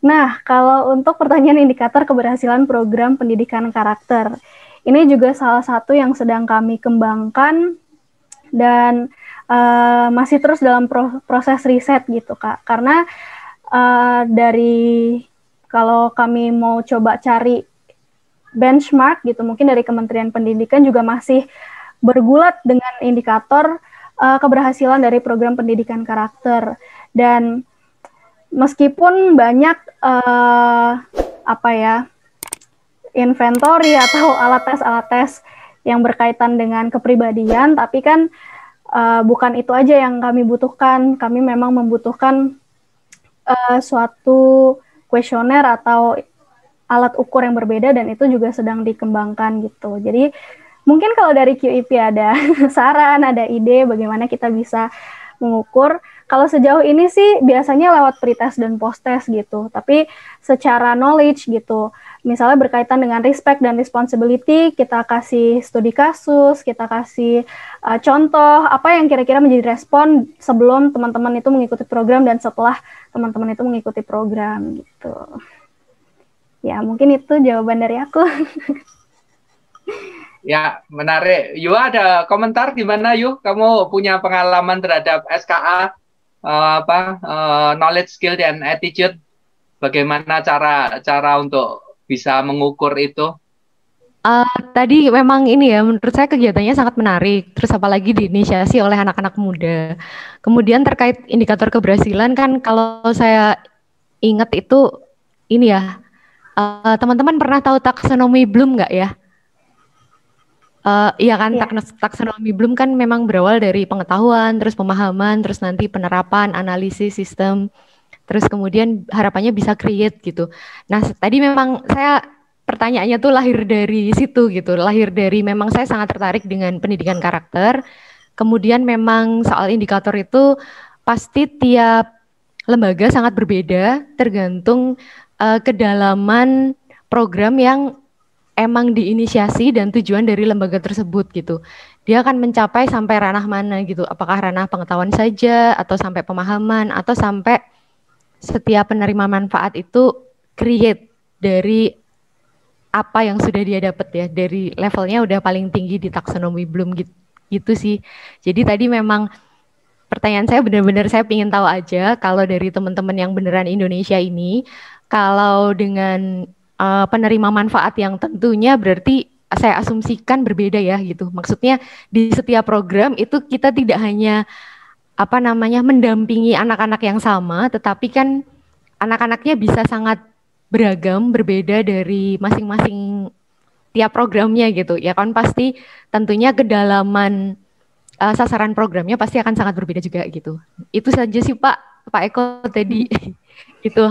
Nah, kalau untuk pertanyaan indikator keberhasilan program pendidikan karakter, ini juga salah satu yang sedang kami kembangkan dan masih terus dalam proses riset gitu Kak. Karena dari kalau kami mau coba cari benchmark gitu, mungkin dari Kementerian Pendidikan juga masih bergulat dengan indikator keberhasilan dari program pendidikan karakter. Dan meskipun banyak inventory atau alat tes yang berkaitan dengan kepribadian, tapi kan bukan itu aja yang kami butuhkan. Kami memang membutuhkan suatu kuesioner atau alat ukur yang berbeda, dan itu juga sedang dikembangkan gitu. Jadi mungkin kalau dari QIP ada saran, ada ide bagaimana kita bisa mengukur. Kalau sejauh ini sih biasanya lewat pretest dan post-test gitu. Tapi secara knowledge gitu, misalnya berkaitan dengan respect dan responsibility, kita kasih studi kasus, kita kasih contoh apa yang kira-kira menjadi respon sebelum teman-teman itu mengikuti program dan setelah teman-teman itu mengikuti program gitu. Ya, mungkin itu jawaban dari aku. Ya, menarik. Yu, ada komentar gimana, Yu? Kamu punya pengalaman terhadap SKA, knowledge, skill, dan attitude? Bagaimana cara untuk bisa mengukur itu? Tadi memang ini ya, menurut saya kegiatannya sangat menarik. Terus apalagi diinisiasi oleh anak-anak muda. Kemudian terkait indikator keberhasilan kan, kalau saya ingat itu ini ya, teman-teman pernah tahu taksonomi Bloom nggak ya? Iya kan, taksonomi Bloom kan memang berawal dari pengetahuan, terus pemahaman, terus nanti penerapan, analisis sistem, terus kemudian harapannya bisa create gitu. Nah, tadi memang saya pertanyaannya tuh lahir dari situ gitu, lahir dari memang saya sangat tertarik dengan pendidikan karakter. Kemudian memang soal indikator itu pasti tiap lembaga sangat berbeda, tergantung kedalaman program yang emang diinisiasi dan tujuan dari lembaga tersebut gitu. Dia akan mencapai sampai ranah mana gitu, apakah ranah pengetahuan saja, atau sampai pemahaman, atau sampai setiap penerima manfaat itu create dari apa yang sudah dia dapat ya, dari levelnya udah paling tinggi di taksonomi Bloom gitu sih. Jadi tadi memang pertanyaan saya benar-benar saya ingin tahu aja, kalau dari teman-teman yang beneran Indonesia ini, kalau dengan penerima manfaat yang tentunya berarti saya asumsikan berbeda ya gitu. Maksudnya di setiap program itu kita tidak hanya mendampingi anak-anak yang sama, tetapi kan anak-anaknya bisa sangat beragam, berbeda dari masing-masing tiap programnya gitu. Ya kan pasti tentunya kedalaman sasaran programnya pasti akan sangat berbeda juga gitu. Itu saja sih Pak Eko tadi. Gitu.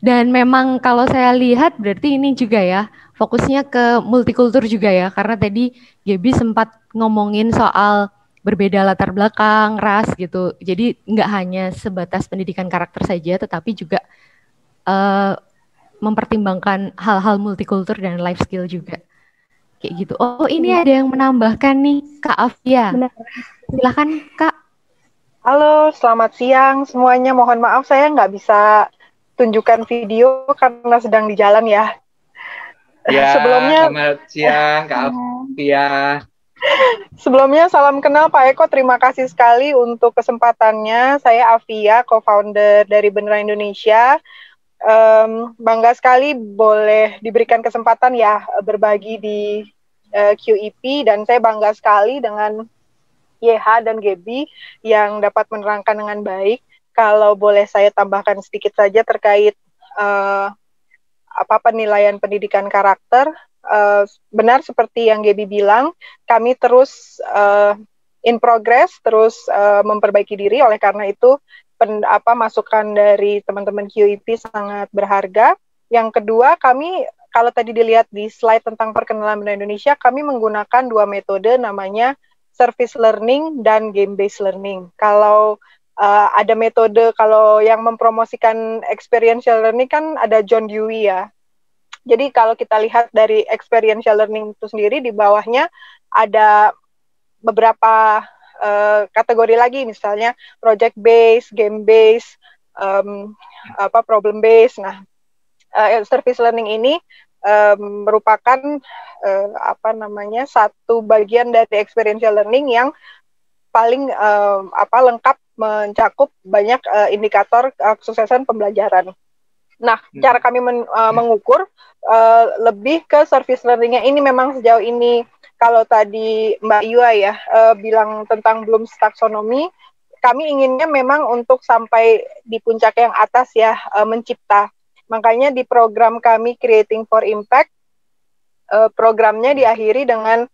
Dan memang kalau saya lihat berarti ini juga ya fokusnya ke multikultur juga ya, karena tadi Gaby sempat ngomongin soal berbeda latar belakang, ras gitu. Jadi nggak hanya sebatas pendidikan karakter saja, tetapi juga mempertimbangkan hal-hal multikultur dan life skill juga. Kayak gitu. Oh, ini ada yang menambahkan nih, Kak Afia. Benar. Silakan Kak. Halo, selamat siang semuanya. Mohon maaf saya nggak bisa tunjukkan video karena sedang di jalan ya. Ya, sebelumnya selamat siang Kak Afia. Sebelumnya salam kenal Pak Eko, terima kasih sekali untuk kesempatannya. Saya Afia, co-founder dari Beneran Indonesia. Bangga sekali boleh diberikan kesempatan ya berbagi di QEP, dan saya bangga sekali dengan YH dan Gaby yang dapat menerangkan dengan baik. Kalau boleh saya tambahkan sedikit saja terkait penilaian pendidikan karakter, benar seperti yang Gaby bilang, kami terus in progress, terus memperbaiki diri. Oleh karena itu masukan dari teman-teman QEP sangat berharga. Yang kedua, kami kalau tadi dilihat di slide tentang perkenalan Beneran Indonesia, kami menggunakan dua metode, namanya service learning dan game-based learning. Kalau ada metode, kalau yang mempromosikan experiential learning kan ada John Dewey ya. Jadi kalau kita lihat dari experiential learning itu sendiri, di bawahnya ada beberapa kategori lagi, misalnya project-based, game-based, problem-based. Nah, service learning ini merupakan satu bagian dari experiential learning yang paling lengkap, mencakup banyak indikator kesuksesan pembelajaran. Nah, cara kami mengukur lebih ke service learning-nya ini memang sejauh ini, kalau tadi Mbak Yua ya bilang tentang Bloom's Taxonomy, kami inginnya memang untuk sampai di puncak yang atas ya, mencipta. Makanya di program kami Creating for Impact, programnya diakhiri dengan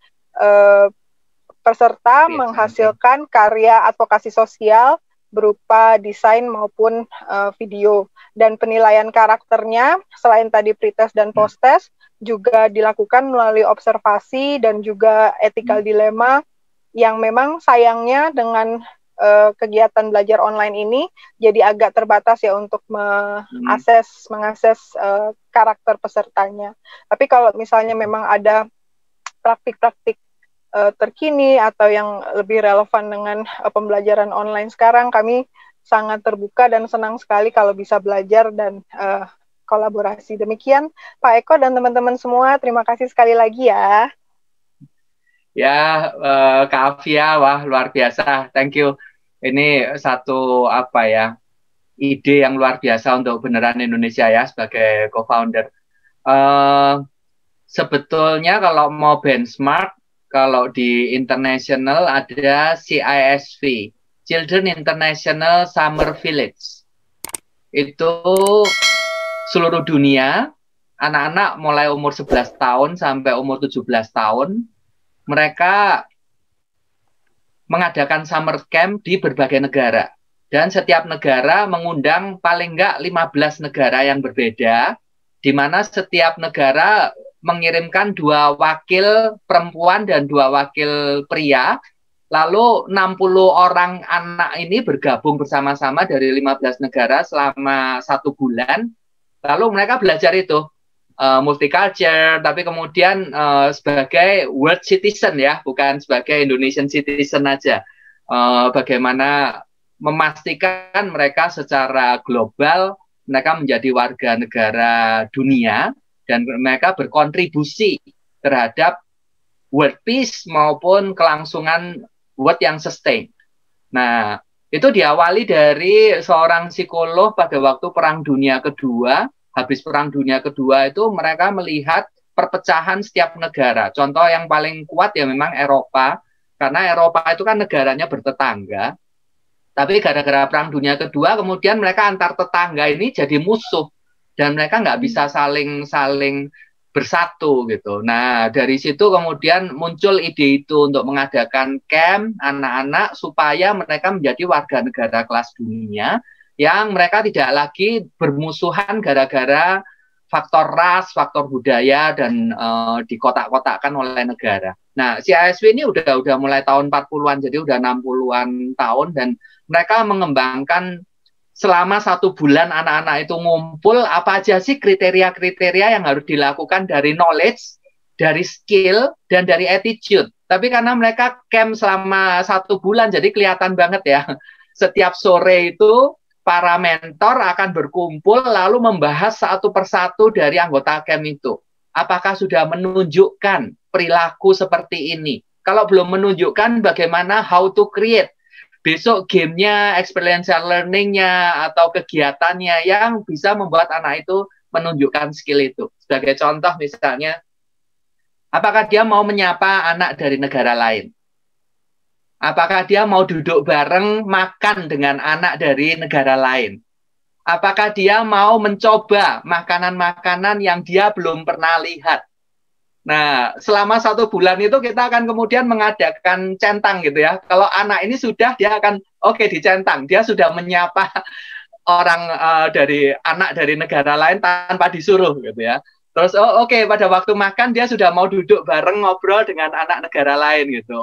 peserta menghasilkan karya advokasi sosial berupa desain maupun video. Dan penilaian karakternya, selain tadi pretest dan posttest, juga dilakukan melalui observasi dan juga ethical dilemma, yang memang sayangnya dengan kegiatan belajar online ini jadi agak terbatas ya untuk mengakses karakter pesertanya. Tapi kalau misalnya memang ada praktik-praktik terkini atau yang lebih relevan dengan pembelajaran online sekarang, kami sangat terbuka dan senang sekali kalau bisa belajar dan kolaborasi. Demikian Pak Eko dan teman-teman semua, terima kasih sekali lagi ya. Ya, Kak Afia, wah luar biasa, thank you. Ini satu ide yang luar biasa untuk Beneran Indonesia ya sebagai co-founder. Sebetulnya kalau mau benchmark, kalau di international ada CISV, Children International Summer Village. Itu seluruh dunia, anak-anak mulai umur 11 tahun sampai umur 17 tahun, mereka mengadakan summer camp di berbagai negara. Dan setiap negara mengundang paling enggak 15 negara yang berbeda, di mana setiap negara mengirimkan 2 wakil perempuan dan 2 wakil pria, lalu 60 orang anak ini bergabung bersama-sama dari 15 negara selama 1 bulan, lalu mereka belajar itu, multicultural, tapi kemudian sebagai world citizen ya, bukan sebagai Indonesian citizen aja. Bagaimana memastikan mereka secara global, mereka menjadi warga negara dunia, dan mereka berkontribusi terhadap world peace maupun kelangsungan world yang sustain. Nah, itu diawali dari seorang psikolog pada waktu Perang Dunia Kedua. Habis Perang Dunia Kedua itu mereka melihat perpecahan setiap negara. Contoh yang paling kuat ya memang Eropa, karena Eropa itu kan negaranya bertetangga. Tapi gara-gara Perang Dunia Kedua kemudian mereka antar tetangga ini jadi musuh dan mereka nggak bisa saling bersatu gitu. Nah, dari situ kemudian muncul ide itu untuk mengadakan camp anak-anak supaya mereka menjadi warga negara kelas dunia, yang mereka tidak lagi bermusuhan gara-gara faktor ras, faktor budaya, dan dikotak-kotakkan oleh negara. Nah, CISV ini udah mulai tahun 40-an, jadi udah 60-an tahun, dan mereka mengembangkan selama 1 bulan anak-anak itu ngumpul, apa aja sih kriteria-kriteria yang harus dilakukan dari knowledge, dari skill, dan dari attitude. Tapi karena mereka camp selama 1 bulan, jadi kelihatan banget ya, setiap sore itu para mentor akan berkumpul lalu membahas satu persatu dari anggota camp itu. Apakah sudah menunjukkan perilaku seperti ini? Kalau belum menunjukkan, bagaimana how to create? Besok gamenya, experiential learning-nya, atau kegiatannya yang bisa membuat anak itu menunjukkan skill itu. Sebagai contoh misalnya, apakah dia mau menyapa anak dari negara lain? Apakah dia mau duduk bareng makan dengan anak dari negara lain? Apakah dia mau mencoba makanan-makanan yang dia belum pernah lihat? Nah, selama 1 bulan itu kita akan kemudian mengadakan centang gitu ya. Kalau anak ini sudah, dia akan dicentang. Dia sudah menyapa orang anak dari negara lain tanpa disuruh gitu ya. Terus pada waktu makan dia sudah mau duduk bareng ngobrol dengan anak negara lain gitu.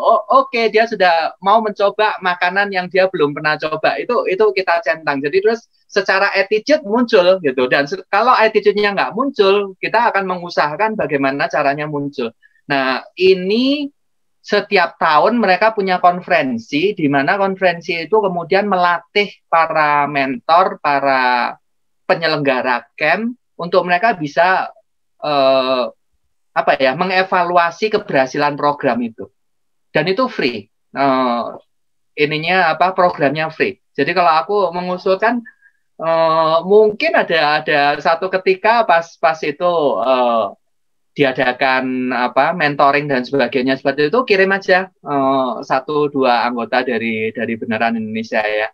Dia sudah mau mencoba makanan yang dia belum pernah coba. Itu kita centang. Jadi terus secara attitude muncul gitu. Dan kalau attitude-nya nggak muncul, kita akan mengusahakan bagaimana caranya muncul. Nah, ini setiap tahun mereka punya konferensi, di mana konferensi itu kemudian melatih para mentor, para penyelenggara camp untuk mereka bisa mengevaluasi keberhasilan program itu. Dan itu free. Programnya free. Jadi kalau aku mengusulkan mungkin ada satu ketika pas itu diadakan mentoring dan sebagainya seperti itu, kirim aja 1-2 anggota dari Beneran Indonesia ya.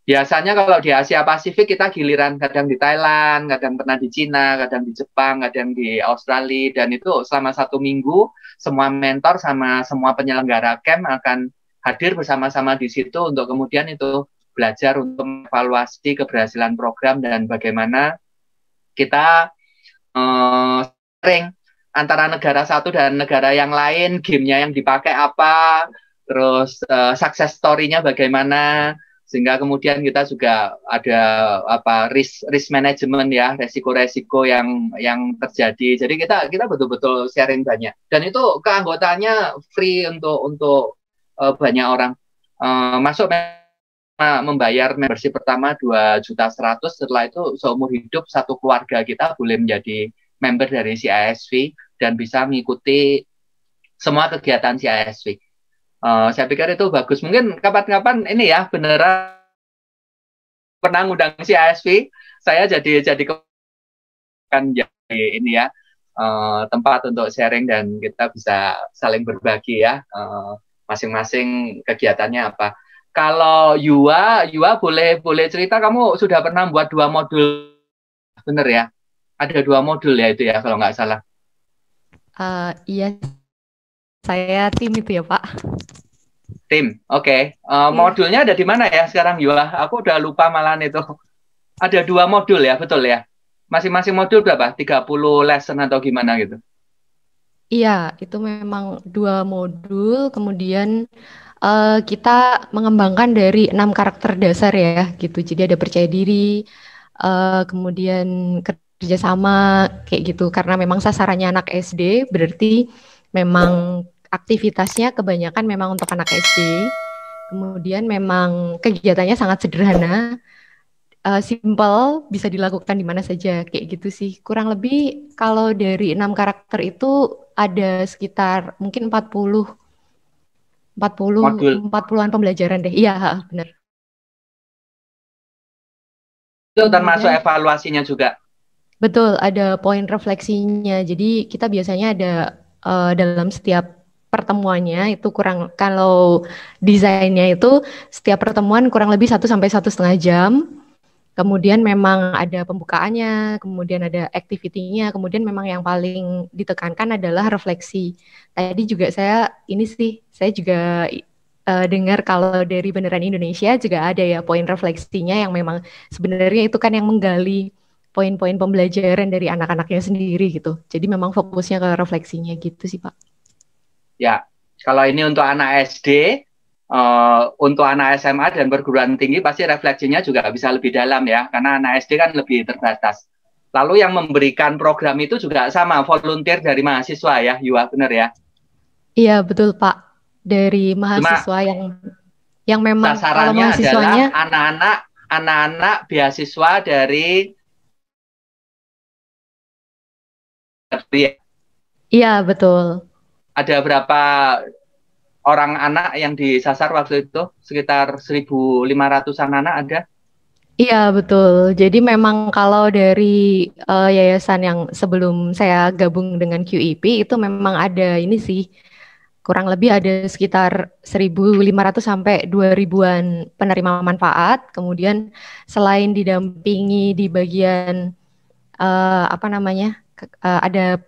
Biasanya kalau di Asia Pasifik kita giliran, kadang di Thailand, kadang pernah di Cina, kadang di Jepang, kadang di Australia, dan itu selama 1 minggu semua mentor sama semua penyelenggara camp akan hadir bersama-sama di situ untuk kemudian itu belajar untuk evaluasi keberhasilan program dan bagaimana kita sharing antara negara satu dan negara yang lain, gamenya yang dipakai apa, terus success story-nya bagaimana, sehingga kemudian kita juga ada risk management ya, resiko-resiko yang terjadi. Jadi kita betul-betul sharing banyak, dan itu keanggotaannya free untuk banyak orang. Masuk membayar membership pertama 2.100.000, setelah itu seumur hidup satu keluarga kita boleh menjadi member dari CISV dan bisa mengikuti semua kegiatan CISV. Saya pikir itu bagus. Mungkin kapan-kapan ini ya, Beneran pernah ngundang CISV, saya jadi ini ya, tempat untuk sharing dan kita bisa saling berbagi ya, masing-masing kegiatannya apa. Kalau Yua boleh cerita, kamu sudah pernah buat 2 modul, bener ya? Ada 2 modul ya itu ya kalau nggak salah. Iya, saya tim itu ya Pak. Tim, oke. Modulnya ada di mana ya sekarang Yua? Aku udah lupa malahan itu. Ada 2 modul ya, betul ya? Masing-masing modul berapa? 30 lesson atau gimana gitu? Iya, itu memang 2 modul, kemudian kita mengembangkan dari 6 karakter dasar ya, gitu. Jadi ada percaya diri, kemudian kerjasama, kayak gitu. Karena memang sasarannya anak SD, berarti memang aktivitasnya kebanyakan memang untuk anak SD. Kemudian memang kegiatannya sangat sederhana, simple, bisa dilakukan di mana saja, kayak gitu sih. Kurang lebih kalau dari 6 karakter itu ada sekitar mungkin 40-an pembelajaran deh. Iya, benar. Itu termasuk evaluasinya juga. Betul, ada poin refleksinya. Jadi kita biasanya ada dalam setiap pertemuannya itu kalau desainnya itu setiap pertemuan kurang lebih 1-1,5 jam. Kemudian memang ada pembukaannya, kemudian ada activity-nya, kemudian memang yang paling ditekankan adalah refleksi. Tadi juga saya juga dengar kalau dari Beneran Indonesia juga ada ya poin refleksinya yang memang sebenarnya itu kan yang menggali poin-poin pembelajaran dari anak-anaknya sendiri gitu. Jadi memang fokusnya ke refleksinya gitu sih Pak. Ya, kalau ini untuk anak SD, untuk anak SMA dan perguruan tinggi pasti refleksinya juga bisa lebih dalam ya, karena anak SD kan lebih terbatas. Lalu yang memberikan program itu juga sama, volunteer dari mahasiswa ya, Yua, benar ya? Iya, betul Pak. Dari mahasiswa yang memang sasarannya kalau mahasiswanya adalah anak-anak beasiswa dari Iya, betul. Ada berapa orang anak yang disasar waktu itu? Sekitar 1.500-an anak ada? Iya, betul. Jadi memang kalau dari yayasan yang sebelum saya gabung dengan QEP itu memang ada ini sih, kurang lebih ada sekitar 1.500 sampai 2.000-an penerima manfaat. Kemudian selain didampingi di bagian ada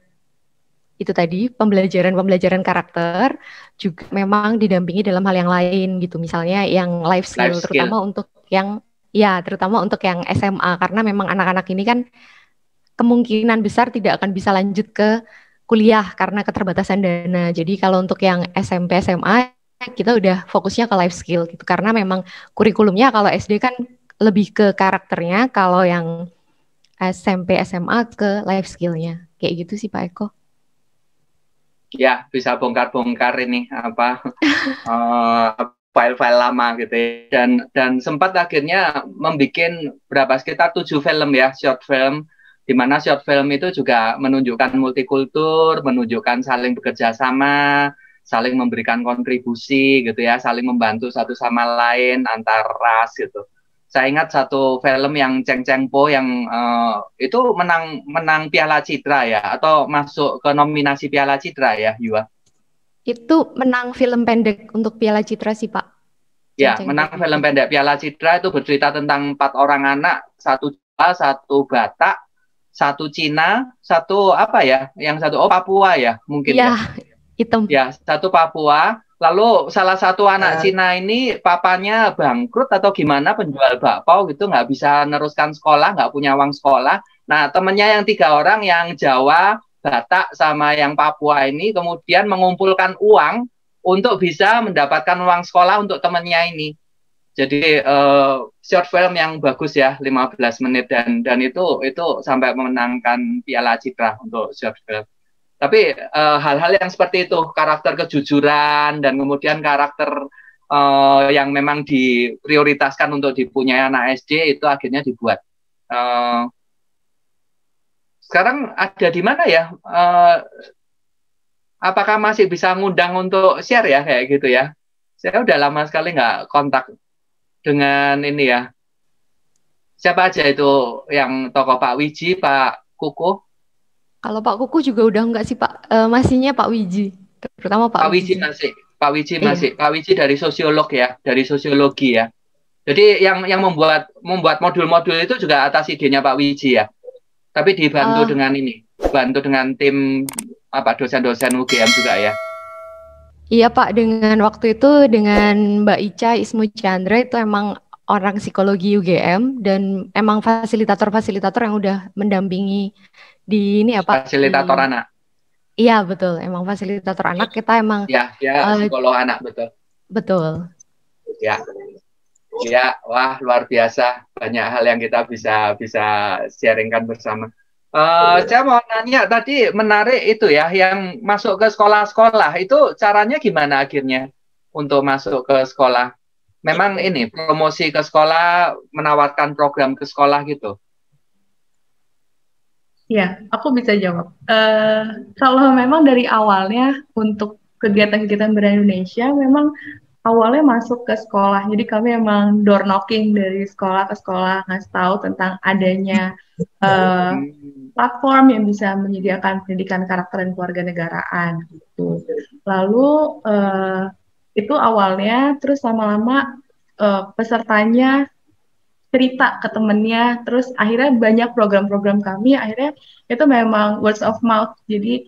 itu tadi pembelajaran karakter, juga memang didampingi dalam hal yang lain gitu. Misalnya yang life skill, terutama untuk yang SMA, karena memang anak-anak ini kan kemungkinan besar tidak akan bisa lanjut ke kuliah karena keterbatasan dana. Jadi kalau untuk yang SMP SMA kita udah fokusnya ke life skill gitu, karena memang kurikulumnya kalau SD kan lebih ke karakternya, kalau yang SMP SMA ke life skill-nya. Kayak gitu sih Pak Eko. Ya, bisa bongkar-bongkar ini file-file lama gitu ya. Dan sempat akhirnya membuat sekitar 7 film ya, short film, di mana short film itu juga menunjukkan multikultur, menunjukkan saling bekerja sama, saling memberikan kontribusi gitu ya, saling membantu satu sama lain antar ras gitu. Saya ingat satu film yang Ceng Ceng Po yang itu menang Piala Citra ya, atau masuk ke nominasi Piala Citra ya, Yua. Itu menang film pendek untuk Piala Citra sih, Pak. Ya, menang film pendek Piala Citra, itu bercerita tentang 4 orang anak, 1 Jawa, 1 Batak, 1 Cina, 1 apa ya? Yang 1 Papua ya, mungkin ya. Hitam. Ya, 1 Papua. Lalu salah satu anak Cina ini papanya bangkrut atau gimana, penjual bakpao gitu, nggak bisa neruskan sekolah, nggak punya uang sekolah. Nah, temennya yang 3 orang, yang Jawa, Batak, sama yang Papua ini kemudian mengumpulkan uang untuk bisa mendapatkan uang sekolah untuk temennya ini. Jadi short film yang bagus ya, 15 menit dan itu sampai memenangkan Piala Citra untuk short film. Tapi hal-hal yang seperti itu, karakter kejujuran dan kemudian karakter yang memang diprioritaskan untuk dipunyai anak SD itu akhirnya dibuat. Sekarang ada di mana ya? Apakah masih bisa ngundang untuk share ya kayak gitu ya? Saya udah lama sekali nggak kontak dengan ini ya. Siapa aja itu yang tokoh, Pak Wiji, Pak Kuku? Kalau Pak Kuku juga udah enggak sih, Pak. Masihnya Pak Wiji. Terutama Pak Wiji masih. Pak Wiji masih. Pak Wiji dari sosiolog ya, dari sosiologi ya. Jadi yang membuat modul-modul itu juga atas idenya Pak Wiji ya. Tapi dibantu dengan ini, bantu dengan tim dosen-dosen UGM juga ya. Iya Pak, dengan waktu itu dengan Mbak Ica Ismu Chandra itu emang orang psikologi UGM dan emang fasilitator-fasilitator yang udah mendampingi di ini ya Pak. Fasilitator anak. Iya betul, emang fasilitator anak kita emang. Ya, psikolog anak betul. Betul. Ya, wah luar biasa, banyak hal yang kita bisa sharingkan bersama. Saya mau nanya tadi, menarik itu ya, yang masuk ke sekolah-sekolah itu caranya gimana akhirnya untuk masuk ke sekolah? Memang ini promosi ke sekolah, menawarkan program ke sekolah gitu. Ya, aku bisa jawab. Kalau memang dari awalnya untuk kegiatan-kegiatan Berani Indonesia, memang awalnya masuk ke sekolah. Jadi kami memang door knocking dari sekolah ke sekolah, ngasih tahu tentang adanya platform yang bisa menyediakan pendidikan karakter dan kewarganegaraan gitu. Lalu itu awalnya, terus lama-lama pesertanya cerita ke temennya, terus akhirnya banyak program-program kami, akhirnya itu memang words of mouth, jadi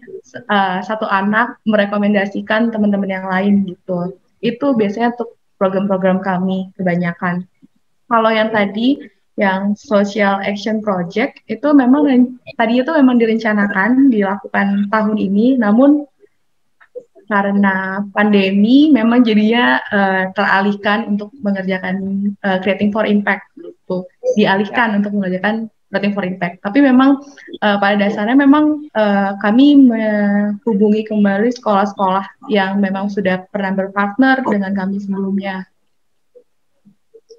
satu anak merekomendasikan teman-teman yang lain gitu. Itu biasanya untuk program-program kami kebanyakan. Kalau yang tadi, yang social action project, itu memang tadi itu memang direncanakan dilakukan tahun ini, namun karena pandemi memang jadinya teralihkan untuk mengerjakan Creating for Impact gitu, dialihkan untuk mengerjakan Creating for Impact. Tapi memang pada dasarnya memang kami menghubungi kembali sekolah-sekolah yang memang sudah pernah berpartner dengan kami sebelumnya.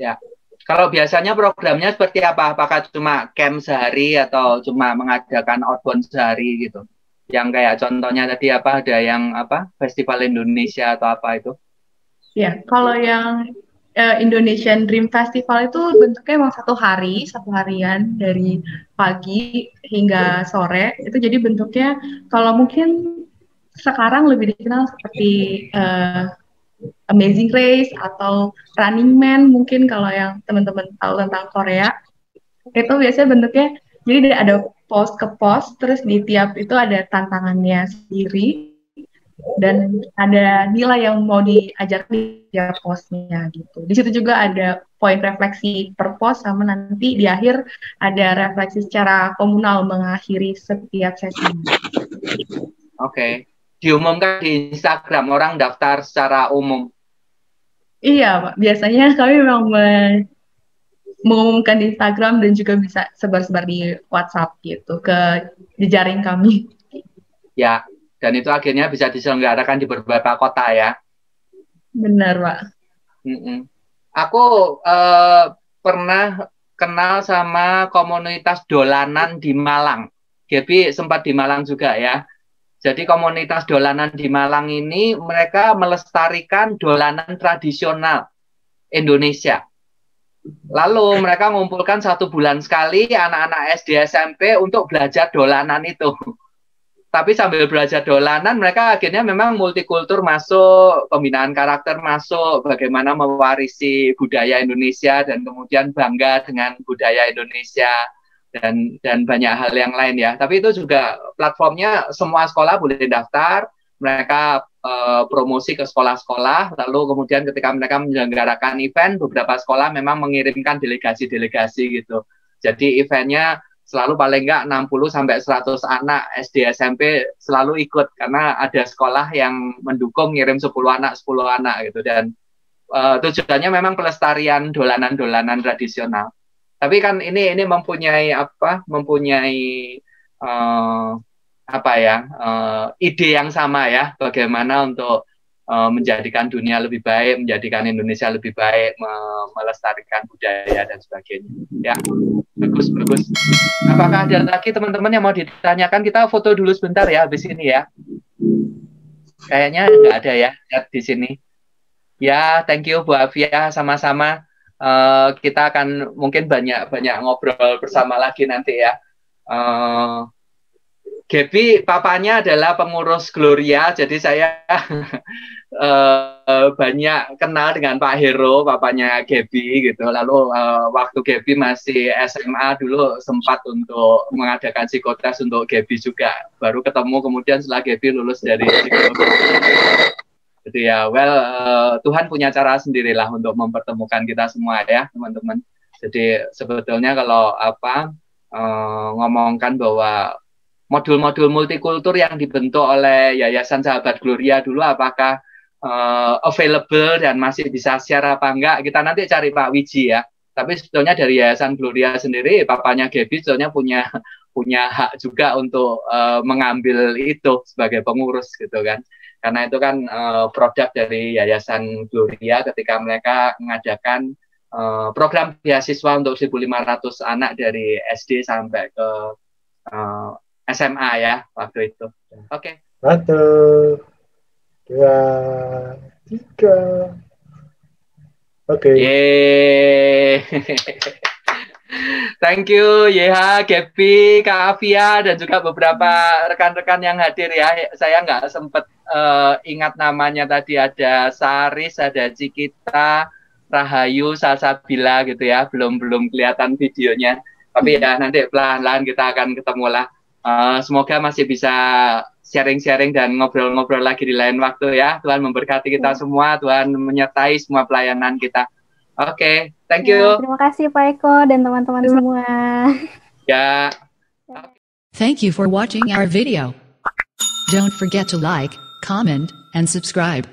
Ya, kalau biasanya programnya seperti apa? Apakah cuma camp sehari atau cuma mengadakan outbound sehari gitu? Yang kayak contohnya tadi ada yang Festival Indonesia atau apa itu? Ya, kalau yang Indonesian Dream Festival itu bentuknya emang satu harian dari pagi hingga sore. Itu jadi bentuknya kalau mungkin sekarang lebih dikenal seperti Amazing Race atau Running Man, mungkin kalau yang teman-teman tahu tentang Korea. Itu biasanya bentuknya jadi ada pos ke pos, terus di tiap itu ada tantangannya sendiri dan ada nilai yang mau diajarkan di tiap posnya gitu. Di situ juga ada poin refleksi per pos, sama nanti di akhir ada refleksi secara komunal mengakhiri setiap sesi. Oke. Diumumkan di Instagram, orang daftar secara umum. Iya, Pak. Biasanya kami memang mengumumkan di Instagram dan juga bisa sebar-sebar di WhatsApp gitu ke jejaring kami. Ya, dan itu akhirnya bisa diselenggarakan di beberapa kota ya. Benar, Pak. Aku pernah kenal sama komunitas dolanan di Malang. Gaby sempat di Malang juga ya. Jadi komunitas dolanan di Malang ini mereka melestarikan dolanan tradisional Indonesia. Lalu mereka ngumpulkan 1 bulan sekali anak-anak SD SMP untuk belajar dolanan itu. Tapi sambil belajar dolanan, mereka akhirnya memang multikultur masuk, pembinaan karakter masuk, bagaimana mewarisi budaya Indonesia dan kemudian bangga dengan budaya Indonesia dan banyak hal yang lain ya. Tapi itu juga platformnya semua sekolah boleh daftar, mereka promosi ke sekolah-sekolah, lalu kemudian ketika mereka menyelenggarakan event, beberapa sekolah memang mengirimkan delegasi-delegasi gitu. Jadi eventnya selalu paling enggak 60-100 anak SD SMP selalu ikut karena ada sekolah yang mendukung ngirim 10 anak gitu dan tujuannya memang pelestarian dolanan-dolanan tradisional. Tapi kan ini mempunyai ide yang sama ya, bagaimana untuk menjadikan dunia lebih baik, menjadikan Indonesia lebih baik, melestarikan budaya dan sebagainya. Ya, bagus. Apakah ada lagi teman-teman yang mau ditanyakan? Kita foto dulu sebentar ya habis ini ya. Kayaknya nggak ada ya di sini. Ya, thank you Bu Afia, sama-sama. Kita akan mungkin banyak ngobrol bersama lagi nanti ya. Gaby, papanya adalah pengurus Gloria, jadi saya banyak kenal dengan Pak Hero, papanya Gaby gitu. Lalu waktu Gaby masih SMA dulu sempat untuk mengadakan psikotes untuk Gaby juga. Baru ketemu kemudian setelah Gaby lulus dari psikologi. Jadi ya, Tuhan punya cara sendirilah untuk mempertemukan kita semua ya, teman-teman. Jadi sebetulnya kalau ngomongkan bahwa modul-modul multikultur yang dibentuk oleh Yayasan Sahabat Gloria dulu apakah available dan masih bisa share apa enggak, kita nanti cari Pak Wiji ya. Tapi sebetulnya dari Yayasan Gloria sendiri, papanya Gaby sebetulnya punya hak juga untuk mengambil itu sebagai pengurus gitu kan. Karena itu kan produk dari Yayasan Gloria ketika mereka mengadakan program beasiswa untuk 1.500 anak dari SD sampai ke SMA ya waktu itu. Oke. 1, 2, 3. Oke. Thank you YH, Gaby, Kak Afia dan juga beberapa rekan-rekan yang hadir ya. Saya nggak sempat ingat namanya tadi, ada Saris, ada Cikita, Rahayu, Salsabila gitu ya. Belum kelihatan videonya. Tapi ya nanti pelan-pelan kita akan ketemu lah. Semoga masih bisa sharing-sharing dan ngobrol-ngobrol lagi di lain waktu ya. Tuhan memberkati kita semua, Tuhan menyertai semua pelayanan kita. Oke, thank you. Ya, terima kasih Pak Eko dan teman-teman semua. Ya. Thank you for watching our video. Don't forget to like, comment, and subscribe.